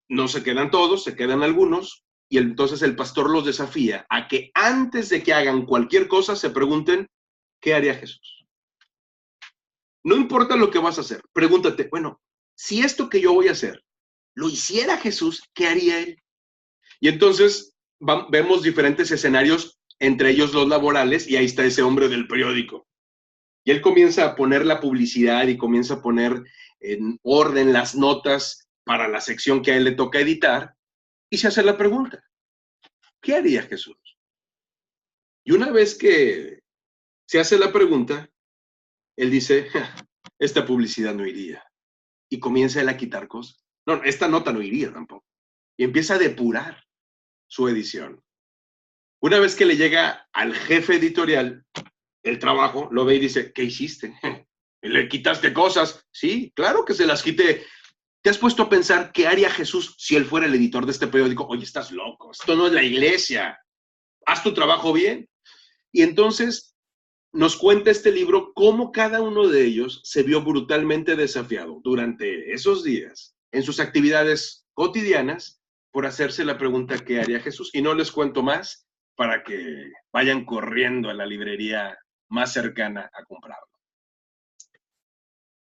Speaker 1: no se quedan todos, se quedan algunos, y entonces el pastor los desafía a que antes de que hagan cualquier cosa se pregunten, ¿qué haría Jesús? No importa lo que vas a hacer, pregúntate, bueno, si esto que yo voy a hacer lo hiciera Jesús, ¿qué haría él? Y entonces vemos diferentes escenarios, entre ellos los laborales, y ahí está ese hombre del periódico. Y él comienza a poner la publicidad y comienza a poner en orden las notas para la sección que a él le toca editar, y se hace la pregunta, ¿qué haría Jesús? Y una vez que se hace la pregunta, él dice, esta publicidad no iría. Y comienza él a quitar cosas. No, esta nota no iría tampoco. Y empieza a depurar su edición. Una vez que le llega al jefe editorial el trabajo, lo ve y dice, ¿qué hiciste? ¿Le quitaste cosas? Sí, claro que se las quité. ¿Te has puesto a pensar qué haría Jesús si él fuera el editor de este periódico? Oye, estás loco, esto no es la iglesia. Haz tu trabajo bien. Y entonces nos cuenta este libro cómo cada uno de ellos se vio brutalmente desafiado durante esos días en sus actividades cotidianas por hacerse la pregunta ¿qué haría Jesús? Y no les cuento más para que vayan corriendo a la librería más cercana a comprarlo.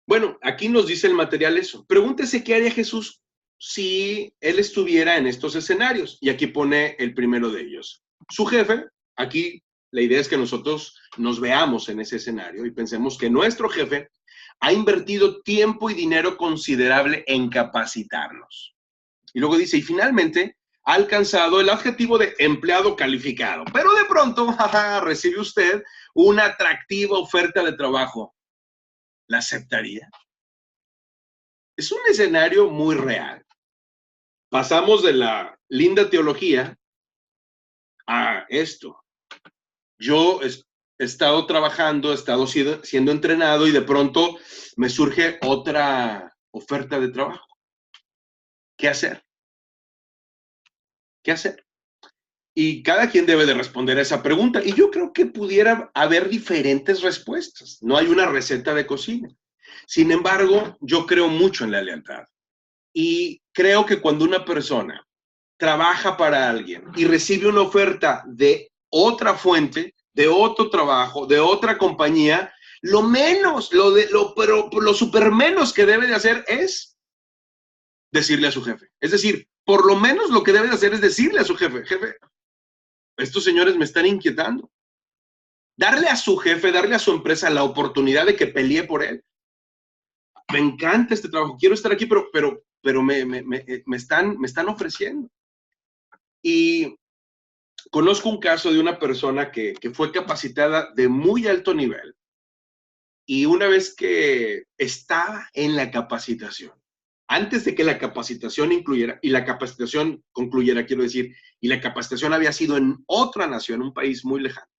Speaker 1: Bueno, aquí nos dice el material eso. Pregúntese qué haría Jesús si él estuviera en estos escenarios. Y aquí pone el primero de ellos. Su jefe, aquí la idea es que nosotros nos veamos en ese escenario y pensemos que nuestro jefe ha invertido tiempo y dinero considerable en capacitarnos. Y luego dice, y finalmente ha alcanzado el adjetivo de empleado calificado. Pero de pronto, jaja, recibe usted una atractiva oferta de trabajo. ¿La aceptaría? Es un escenario muy real. Pasamos de la linda teología a esto. Yo he estado trabajando, he estado siendo entrenado y de pronto me surge otra oferta de trabajo. ¿Qué hacer? ¿Qué hacer? Y cada quien debe de responder a esa pregunta. Y yo creo que pudiera haber diferentes respuestas. No hay una receta de cocina. Sin embargo, yo creo mucho en la lealtad. Y creo que cuando una persona trabaja para alguien y recibe una oferta de otra fuente, de otro trabajo, de otra compañía, lo super menos que debe de hacer es decirle a su jefe. Es decir, por lo menos lo que debe de hacer es decirle a su jefe, jefe, estos señores me están inquietando. Darle a su jefe, darle a su empresa la oportunidad de que pelee por él. Me encanta este trabajo, quiero estar aquí, pero me están ofreciendo. Y conozco un caso de una persona que fue capacitada de muy alto nivel y una vez que estaba en la capacitación, antes de que la capacitación incluyera, y la capacitación concluyera, quiero decir, y la capacitación había sido en otra nación, un país muy lejano,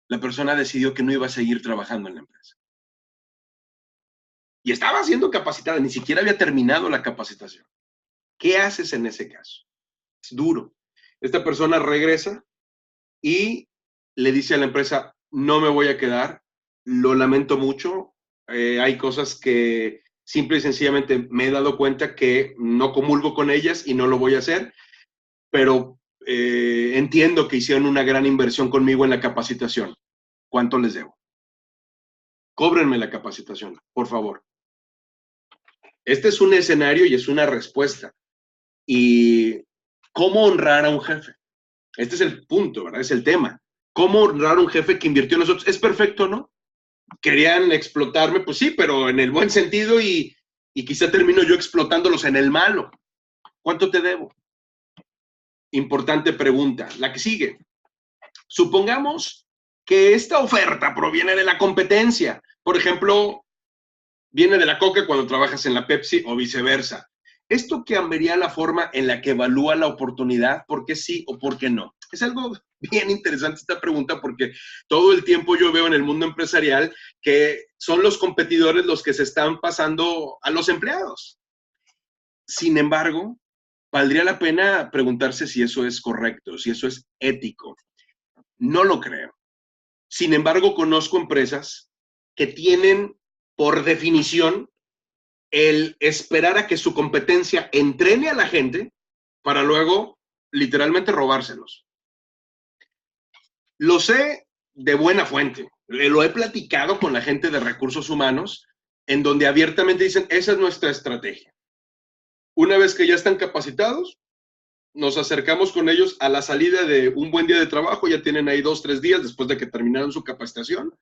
Speaker 1: la persona decidió que no iba a seguir trabajando en la empresa. Y estaba siendo capacitada, ni siquiera había terminado la capacitación. ¿Qué haces en ese caso? Es duro. Esta persona regresa y le dice a la empresa, no me voy a quedar, lo lamento mucho, hay cosas que simple y sencillamente me he dado cuenta que no comulgo con ellas y no lo voy a hacer, pero entiendo que hicieron una gran inversión conmigo en la capacitación. ¿Cuánto les debo? Cóbrenme la capacitación, por favor. Este es un escenario y es una respuesta. Y ¿Cómo honrar a un jefe? Este es el punto, ¿verdad? Es el tema. ¿Cómo honrar a un jefe que invirtió en nosotros? ¿Es perfecto, no? Querían explotarme, pues sí, pero en el buen sentido y quizá termino yo explotándolos en el malo. ¿Cuánto te debo? Importante pregunta. La que sigue. Supongamos que esta oferta proviene de la competencia. Por ejemplo, viene de la Coca cuando trabajas en la Pepsi o viceversa. ¿Esto cambiaría la forma en la que evalúa la oportunidad? ¿Por qué sí o por qué no? Es algo bien interesante esta pregunta porque todo el tiempo yo veo en el mundo empresarial que son los competidores los que se están pasando a los empleados. Sin embargo, valdría la pena preguntarse si eso es correcto, si eso es ético. No lo creo. Sin embargo, conozco empresas que tienen, por definición, el esperar a que su competencia entrene a la gente para luego literalmente robárselos. Lo sé de buena fuente. Lo he platicado con la gente de recursos humanos, en donde abiertamente dicen, esa es nuestra estrategia. Una vez que ya están capacitados, nos acercamos con ellos a la salida de un buen día de trabajo, ya tienen ahí 2, 3 días después de que terminaron su capacitación,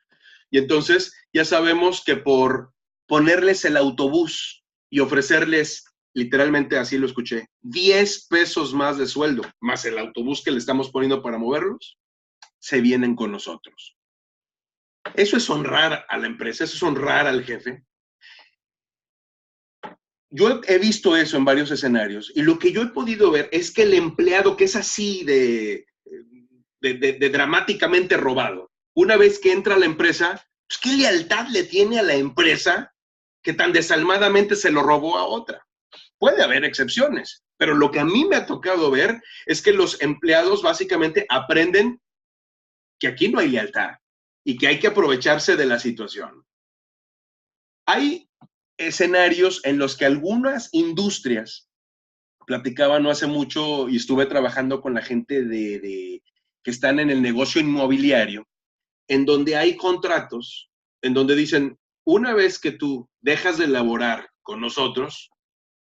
Speaker 1: y entonces ya sabemos que por ponerles el autobús y ofrecerles, literalmente así lo escuché, 10 pesos más de sueldo, más el autobús que le estamos poniendo para moverlos, se vienen con nosotros. Eso es honrar a la empresa, eso es honrar al jefe. Yo he visto eso en varios escenarios y lo que yo he podido ver es que el empleado que es así de dramáticamente robado, una vez que entra a la empresa, pues ¿qué lealtad le tiene a la empresa que tan desalmadamente se lo robó a otra? Puede haber excepciones, pero lo que a mí me ha tocado ver es que los empleados básicamente aprenden que aquí no hay lealtad y que hay que aprovecharse de la situación. Hay escenarios en los que algunas industrias, platicaba no hace mucho y estuve trabajando con la gente que están en el negocio inmobiliario, en donde hay contratos, en donde dicen, una vez que tú dejas de laborar con nosotros,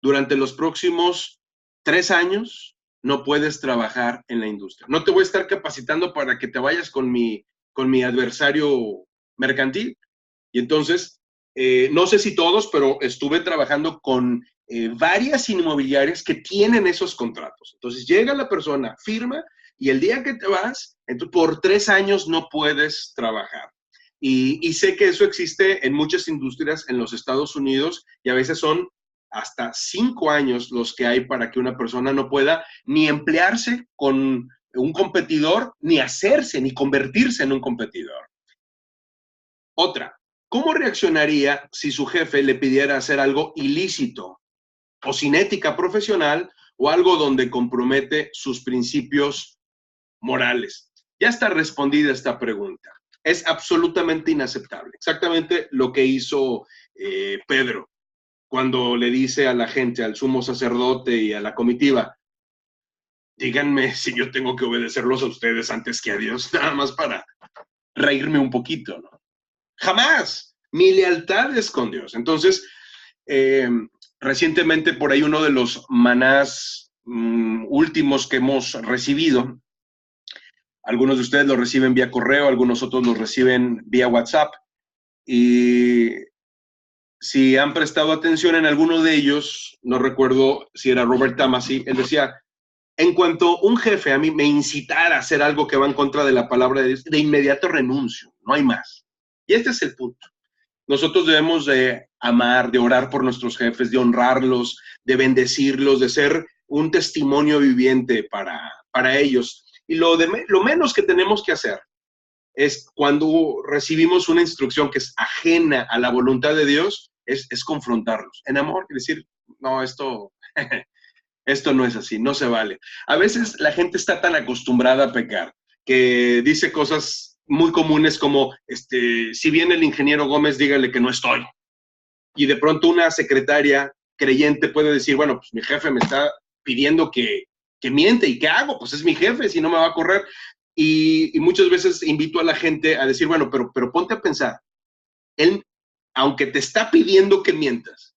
Speaker 1: durante los próximos 3 años no puedes trabajar en la industria. No te voy a estar capacitando para que te vayas con mi adversario mercantil. Y entonces, no sé si todos, pero estuve trabajando con varias inmobiliarias que tienen esos contratos. Entonces llega la persona, firma, y el día que te vas, entonces, por 3 años no puedes trabajar. Y sé que eso existe en muchas industrias en los Estados Unidos y a veces son hasta 5 años los que hay para que una persona no pueda ni emplearse con un competidor, ni hacerse, ni convertirse en un competidor. Otra, ¿cómo reaccionaría si su jefe le pidiera hacer algo ilícito o sin ética profesional o algo donde compromete sus principios morales? Ya está respondida esta pregunta. Es absolutamente inaceptable. Exactamente lo que hizo Pedro cuando le dice a la gente, al sumo sacerdote y a la comitiva, díganme si yo tengo que obedecerlos a ustedes antes que a Dios, nada más para reírme un poquito, ¿no? Jamás. Mi lealtad es con Dios. Entonces, recientemente por ahí uno de los manás últimos que hemos recibido, algunos de ustedes lo reciben vía correo, algunos otros lo reciben vía WhatsApp. Y si han prestado atención en alguno de ellos, no recuerdo si era Robert Tamasi, él decía, en cuanto un jefe a mí me incitara a hacer algo que va en contra de la palabra de Dios, de inmediato renuncio, no hay más. Y este es el punto. Nosotros debemos de amar, de orar por nuestros jefes, de honrarlos, de bendecirlos, de ser un testimonio viviente para ellos. Y lo menos que tenemos que hacer es cuando recibimos una instrucción que es ajena a la voluntad de Dios, es confrontarlos en amor y decir, no, esto no es así, no se vale. A veces la gente está tan acostumbrada a pecar que dice cosas muy comunes como, si viene el ingeniero Gómez, dígale que no estoy. Y de pronto una secretaria creyente puede decir, bueno, pues mi jefe me está pidiendo que miente, ¿y qué hago? Pues es mi jefe, si no me va a correr. Y muchas veces invito a la gente a decir, bueno, pero ponte a pensar, él, aunque te está pidiendo que mientas,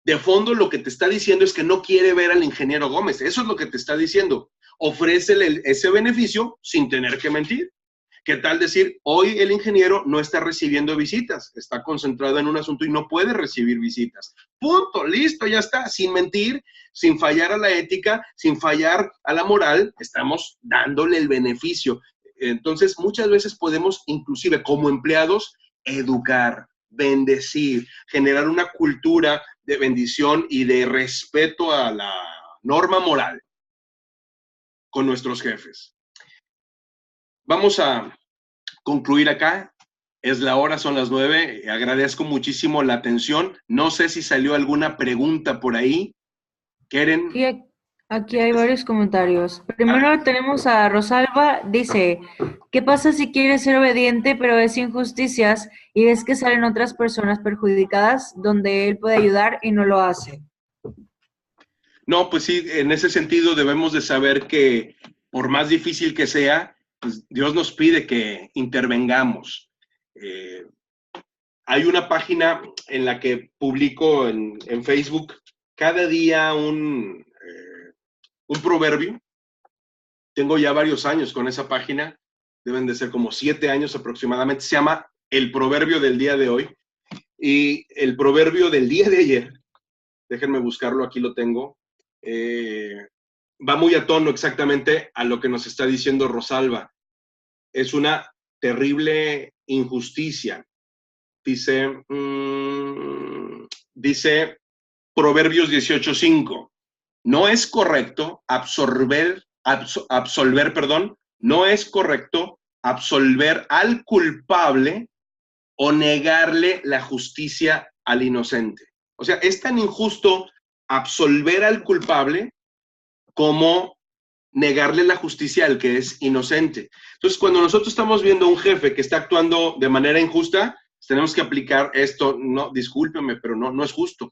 Speaker 1: De fondo lo que te está diciendo es que no quiere ver al ingeniero Gómez. Eso es lo que te está diciendo. Ofrécele ese beneficio sin tener que mentir. ¿Qué tal decir, hoy el ingeniero no está recibiendo visitas, está concentrado en un asunto y no puede recibir visitas? Punto, listo, ya está, sin mentir, sin fallar a la ética, sin fallar a la moral, estamos dándole el beneficio. Entonces, muchas veces podemos, inclusive como empleados, educar, bendecir, generar una cultura de bendición y de respeto a la norma moral con nuestros jefes. Vamos a concluir acá. Es la hora, son las 9. Agradezco muchísimo la atención. No sé si salió alguna pregunta por ahí. ¿Quieren?
Speaker 3: Aquí hay varios comentarios. Primero tenemos a Rosalba, dice, ¿qué pasa si quieres ser obediente pero ves injusticias y ves que salen otras personas perjudicadas donde él puede ayudar y no lo hace?
Speaker 1: No, pues sí, en ese sentido debemos de saber que por más difícil que sea, pues Dios nos pide que intervengamos. Hay una página en la que publico en Facebook cada día un proverbio. Tengo ya varios años con esa página, deben de ser como 7 años aproximadamente. Se llama El Proverbio del Día de Hoy. Y el proverbio del día de ayer, déjenme buscarlo, aquí lo tengo, va muy a tono exactamente a lo que nos está diciendo Rosalba. Es una terrible injusticia. Dice Proverbios 18:5. No es correcto no es correcto absolver al culpable o negarle la justicia al inocente. O sea, es tan injusto absolver al culpable como negarle la justicia al que es inocente. Entonces, cuando nosotros estamos viendo a un jefe que está actuando de manera injusta, tenemos que aplicar esto. No, discúlpeme, pero no es justo.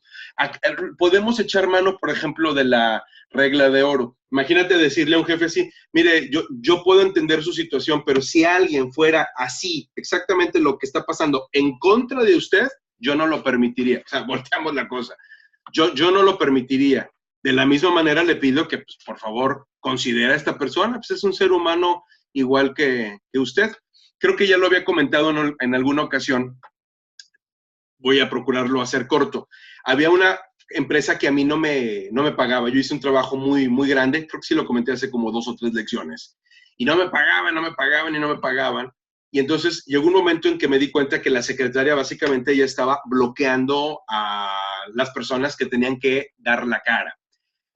Speaker 1: Podemos echar mano, por ejemplo, de la regla de oro. Imagínate decirle a un jefe así, mire, yo puedo entender su situación, pero si alguien fuera así, exactamente lo que está pasando en contra de usted, yo no lo permitiría. O sea, volteamos la cosa. Yo no lo permitiría. De la misma manera le pido que, pues, por favor, considere a esta persona, pues es un ser humano igual que usted. Creo que ya lo había comentado en alguna ocasión. Voy a procurarlo hacer corto. Había una empresa que a mí no me pagaba. Yo hice un trabajo muy, muy grande. Creo que sí lo comenté hace como 2 o 3 lecciones. Y no me pagaban. Y entonces llegó un momento en que me di cuenta que la secretaria básicamente ya estaba bloqueando a las personas que tenían que dar la cara.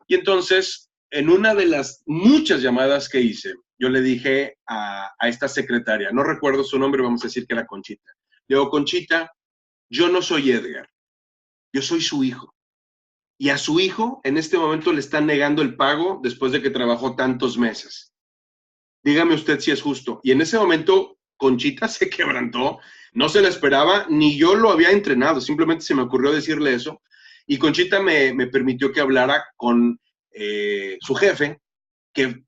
Speaker 1: Y entonces, en una de las muchas llamadas que hice, yo le dije a esta secretaria, no recuerdo su nombre, vamos a decir que era Conchita. Le digo, Conchita, yo no soy Edgar, yo soy su hijo. Y a su hijo en este momento le están negando el pago después de que trabajó tantos meses. Dígame usted si es justo. Y en ese momento Conchita se quebrantó, no se la esperaba, ni yo lo había entrenado, simplemente se me ocurrió decirle eso. Y Conchita me permitió que hablara con su jefe, que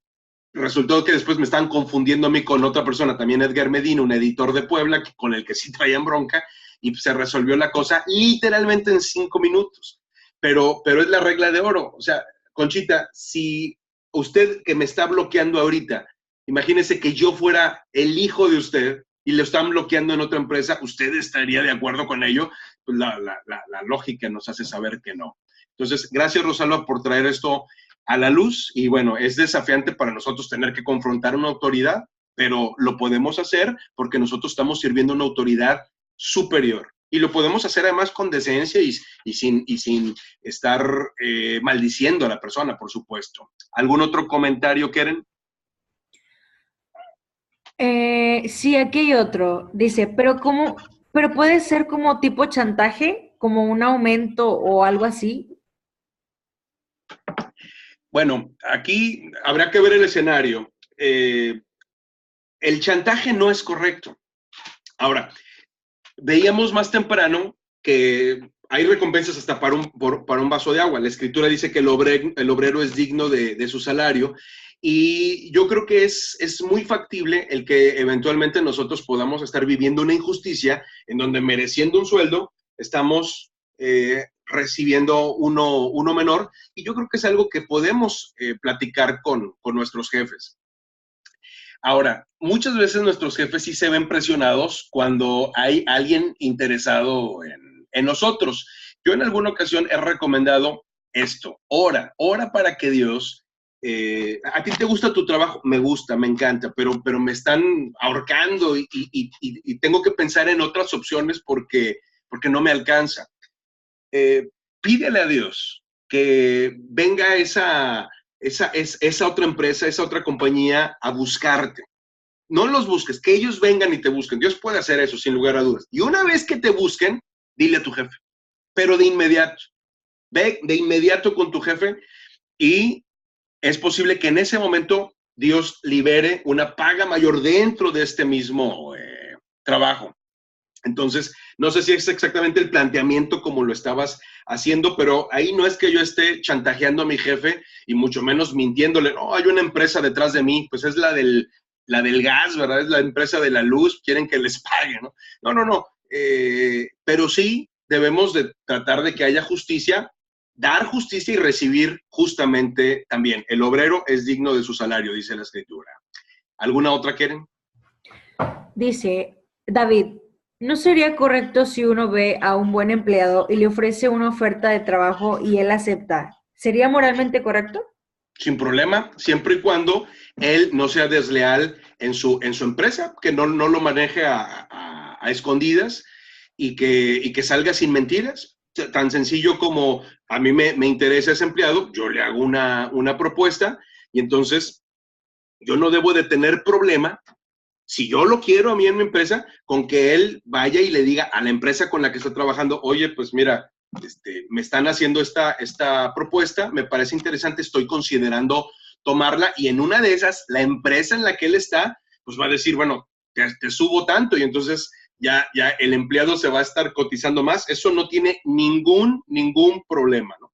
Speaker 1: resultó que después me estaban confundiendo a mí con otra persona, también Edgar Medina, un editor de Puebla, con el que sí traían bronca, y se resolvió la cosa literalmente en 5 minutos. Pero es la regla de oro. O sea, Conchita, si usted que me está bloqueando ahorita, imagínese que yo fuera el hijo de usted y lo están bloqueando en otra empresa, ¿usted estaría de acuerdo con ello? Pues la lógica nos hace saber que no. Entonces, gracias, Rosalba, por traer esto a la luz. Y bueno, es desafiante para nosotros tener que confrontar una autoridad, pero lo podemos hacer porque nosotros estamos sirviendo a una autoridad superior. Y lo podemos hacer además con decencia y sin estar maldiciendo a la persona, por supuesto. ¿Algún otro comentario, Keren?
Speaker 3: Sí, aquí hay otro. Dice, pero puede ser como tipo chantaje, como un aumento o algo así.
Speaker 1: Bueno, aquí habrá que ver el escenario. El chantaje no es correcto. Ahora, veíamos más temprano que hay recompensas hasta para un vaso de agua. La Escritura dice que el obrero es digno de su salario. Y yo creo que es muy factible el que eventualmente nosotros podamos estar viviendo una injusticia en donde mereciendo un sueldo estamos recibiendo uno menor, y yo creo que es algo que podemos platicar con nuestros jefes. Ahora, muchas veces nuestros jefes sí se ven presionados cuando hay alguien interesado en nosotros. Yo en alguna ocasión he recomendado esto: ora para que Dios, a ti te gusta tu trabajo, me gusta, me encanta, pero me están ahorcando y tengo que pensar en otras opciones porque no me alcanza. Pídele a Dios que venga esa otra empresa, esa otra compañía a buscarte. No los busques, que ellos vengan y te busquen. Dios puede hacer eso, sin lugar a dudas. Y una vez que te busquen, dile a tu jefe, pero de inmediato. Ve de inmediato con tu jefe y es posible que en ese momento Dios libere una paga mayor dentro de este mismo trabajo. Entonces, no sé si es exactamente el planteamiento como lo estabas haciendo, pero ahí no es que yo esté chantajeando a mi jefe y mucho menos mintiéndole. No, hay una empresa detrás de mí, pues es la del gas, ¿verdad? Es la empresa de la luz, quieren que les pague, ¿no? No. Pero sí debemos de tratar de que haya justicia, dar justicia y recibir justamente también. El obrero es digno de su salario, dice la Escritura. ¿Alguna otra quieren?
Speaker 3: Dice David, ¿no sería correcto si uno ve a un buen empleado y le ofrece una oferta de trabajo y él acepta? ¿Sería moralmente correcto?
Speaker 1: Sin problema, siempre y cuando él no sea desleal en su empresa, que no lo maneje a escondidas y que salga sin mentiras. Tan sencillo como a mí me interesa ese empleado, yo le hago una propuesta y entonces yo no debo de tener problema, si yo lo quiero a mí en mi empresa, con que él vaya y le diga a la empresa con la que está trabajando: oye, pues mira, me están haciendo esta propuesta, me parece interesante, estoy considerando tomarla, y en una de esas, la empresa en la que él está, pues va a decir, bueno, te subo tanto, y entonces ya el empleado se va a estar cotizando más. Eso no tiene ningún problema, ¿no?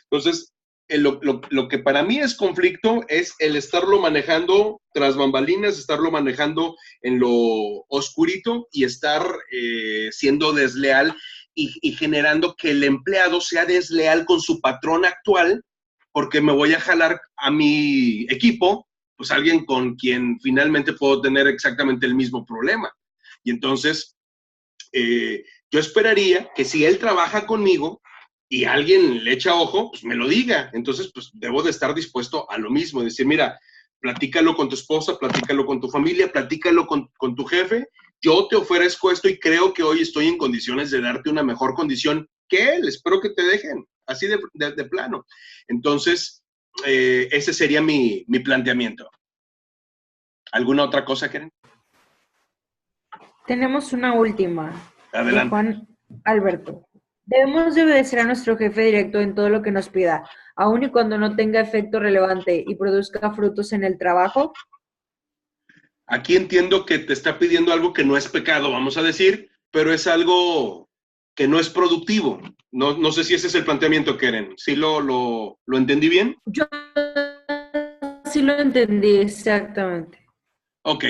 Speaker 1: Entonces, lo que para mí es conflicto es el estarlo manejando tras bambalinas, estarlo manejando en lo oscurito y estar siendo desleal y generando que el empleado sea desleal con su patrón actual, porque me voy a jalar a mi equipo, pues alguien con quien finalmente puedo tener exactamente el mismo problema. Y entonces, yo esperaría que si él trabaja conmigo y alguien le echa ojo, pues me lo diga. Entonces, pues debo de estar dispuesto a lo mismo, decir, mira, platícalo con tu esposa, platícalo con tu familia, platícalo con tu jefe. Yo te ofrezco esto y creo que hoy estoy en condiciones de darte una mejor condición que él. Espero que te dejen, así de plano. Entonces, ese sería mi planteamiento. ¿Alguna otra cosa, Karen?
Speaker 3: Tenemos una última.
Speaker 1: Adelante.
Speaker 3: De Juan Alberto. Debemos de obedecer a nuestro jefe directo en todo lo que nos pida, aun y cuando no tenga efecto relevante y produzca frutos en el trabajo.
Speaker 1: Aquí entiendo que te está pidiendo algo que no es pecado, vamos a decir, pero es algo que no es productivo. No sé si ese es el planteamiento, Karen. ¿Sí lo entendí bien?
Speaker 3: Yo sí lo entendí exactamente.
Speaker 1: Ok.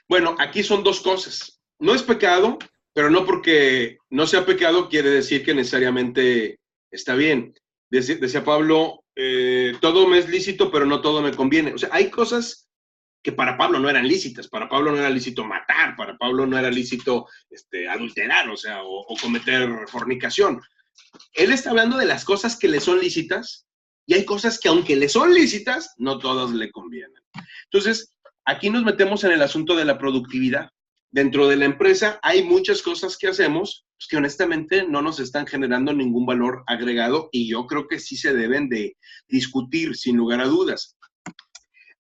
Speaker 1: Bueno, aquí son dos cosas. No es pecado, pero no porque no sea pecado quiere decir que necesariamente está bien. Decía Pablo, todo me es lícito, pero no todo me conviene. O sea, hay cosas que para Pablo no eran lícitas. Para Pablo no era lícito matar, para Pablo no era lícito adulterar, o sea, o cometer fornicación. Él está hablando de las cosas que le son lícitas, y hay cosas que aunque le son lícitas, no todas le convienen. Entonces, aquí nos metemos en el asunto de la productividad. Dentro de la empresa hay muchas cosas que hacemos pues, que honestamente no nos están generando ningún valor agregado, y yo creo que sí se deben de discutir sin lugar a dudas.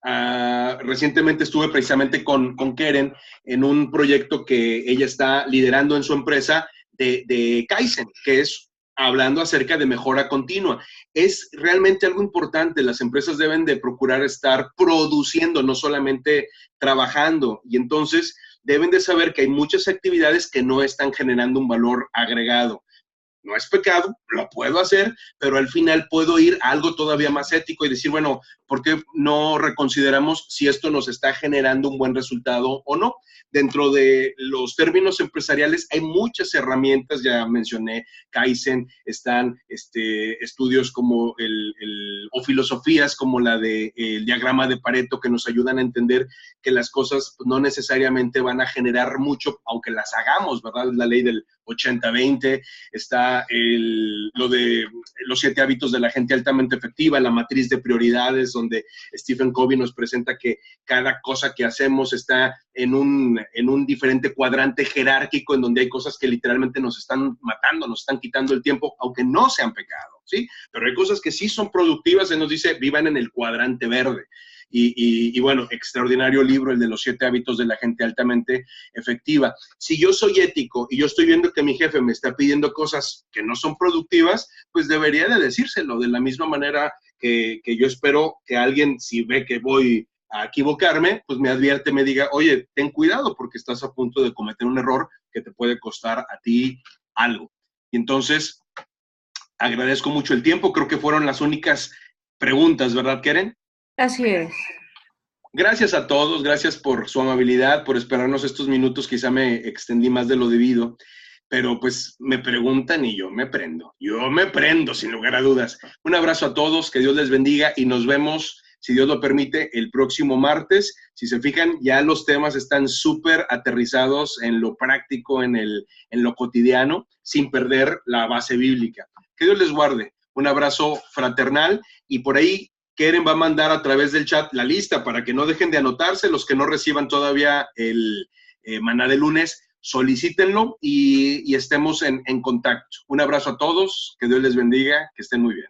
Speaker 1: Recientemente estuve precisamente con Karen en un proyecto que ella está liderando en su empresa de Kaizen, que es hablando acerca de mejora continua. Es realmente algo importante. Las empresas deben de procurar estar produciendo, no solamente trabajando. Y entonces deben de saber que hay muchas actividades que no están generando un valor agregado. No es pecado, lo puedo hacer, pero al final puedo ir a algo todavía más ético y decir, bueno, ¿por qué no reconsideramos si esto nos está generando un buen resultado o no? Dentro de los términos empresariales hay muchas herramientas, ya mencioné Kaizen, están estudios como o filosofías como la de el diagrama de Pareto, que nos ayudan a entender que las cosas no necesariamente van a generar mucho, aunque las hagamos, ¿verdad? La ley del 80-20, está lo de los 7 hábitos de la gente altamente efectiva, la matriz de prioridades, donde Stephen Covey nos presenta que cada cosa que hacemos está en un diferente cuadrante jerárquico, en donde hay cosas que literalmente nos están matando, nos están quitando el tiempo, aunque no sean pecado, ¿sí? Pero hay cosas que sí son productivas, se nos dice, vivan en el cuadrante verde. Y bueno, extraordinario libro, el de los 7 hábitos de la gente altamente efectiva. Si yo soy ético y yo estoy viendo que mi jefe me está pidiendo cosas que no son productivas, pues debería de decírselo, de la misma manera que yo espero que alguien, si ve que voy a equivocarme, pues me advierte, me diga, oye, ten cuidado porque estás a punto de cometer un error que te puede costar a ti algo. Y entonces, agradezco mucho el tiempo, creo que fueron las únicas preguntas, ¿verdad, Keren?
Speaker 3: Así es.
Speaker 1: Gracias a todos, gracias por su amabilidad, por esperarnos estos minutos, quizá me extendí más de lo debido, pero pues me preguntan y yo me prendo sin lugar a dudas. Un abrazo a todos, que Dios les bendiga y nos vemos, si Dios lo permite, el próximo martes. Si se fijan, ya los temas están súper aterrizados en lo práctico, en lo cotidiano, sin perder la base bíblica. Que Dios les guarde. Un abrazo fraternal y por ahí Keren va a mandar a través del chat la lista para que no dejen de anotarse. Los que no reciban todavía el maná de lunes, solicítenlo y estemos en contacto. Un abrazo a todos, que Dios les bendiga, que estén muy bien.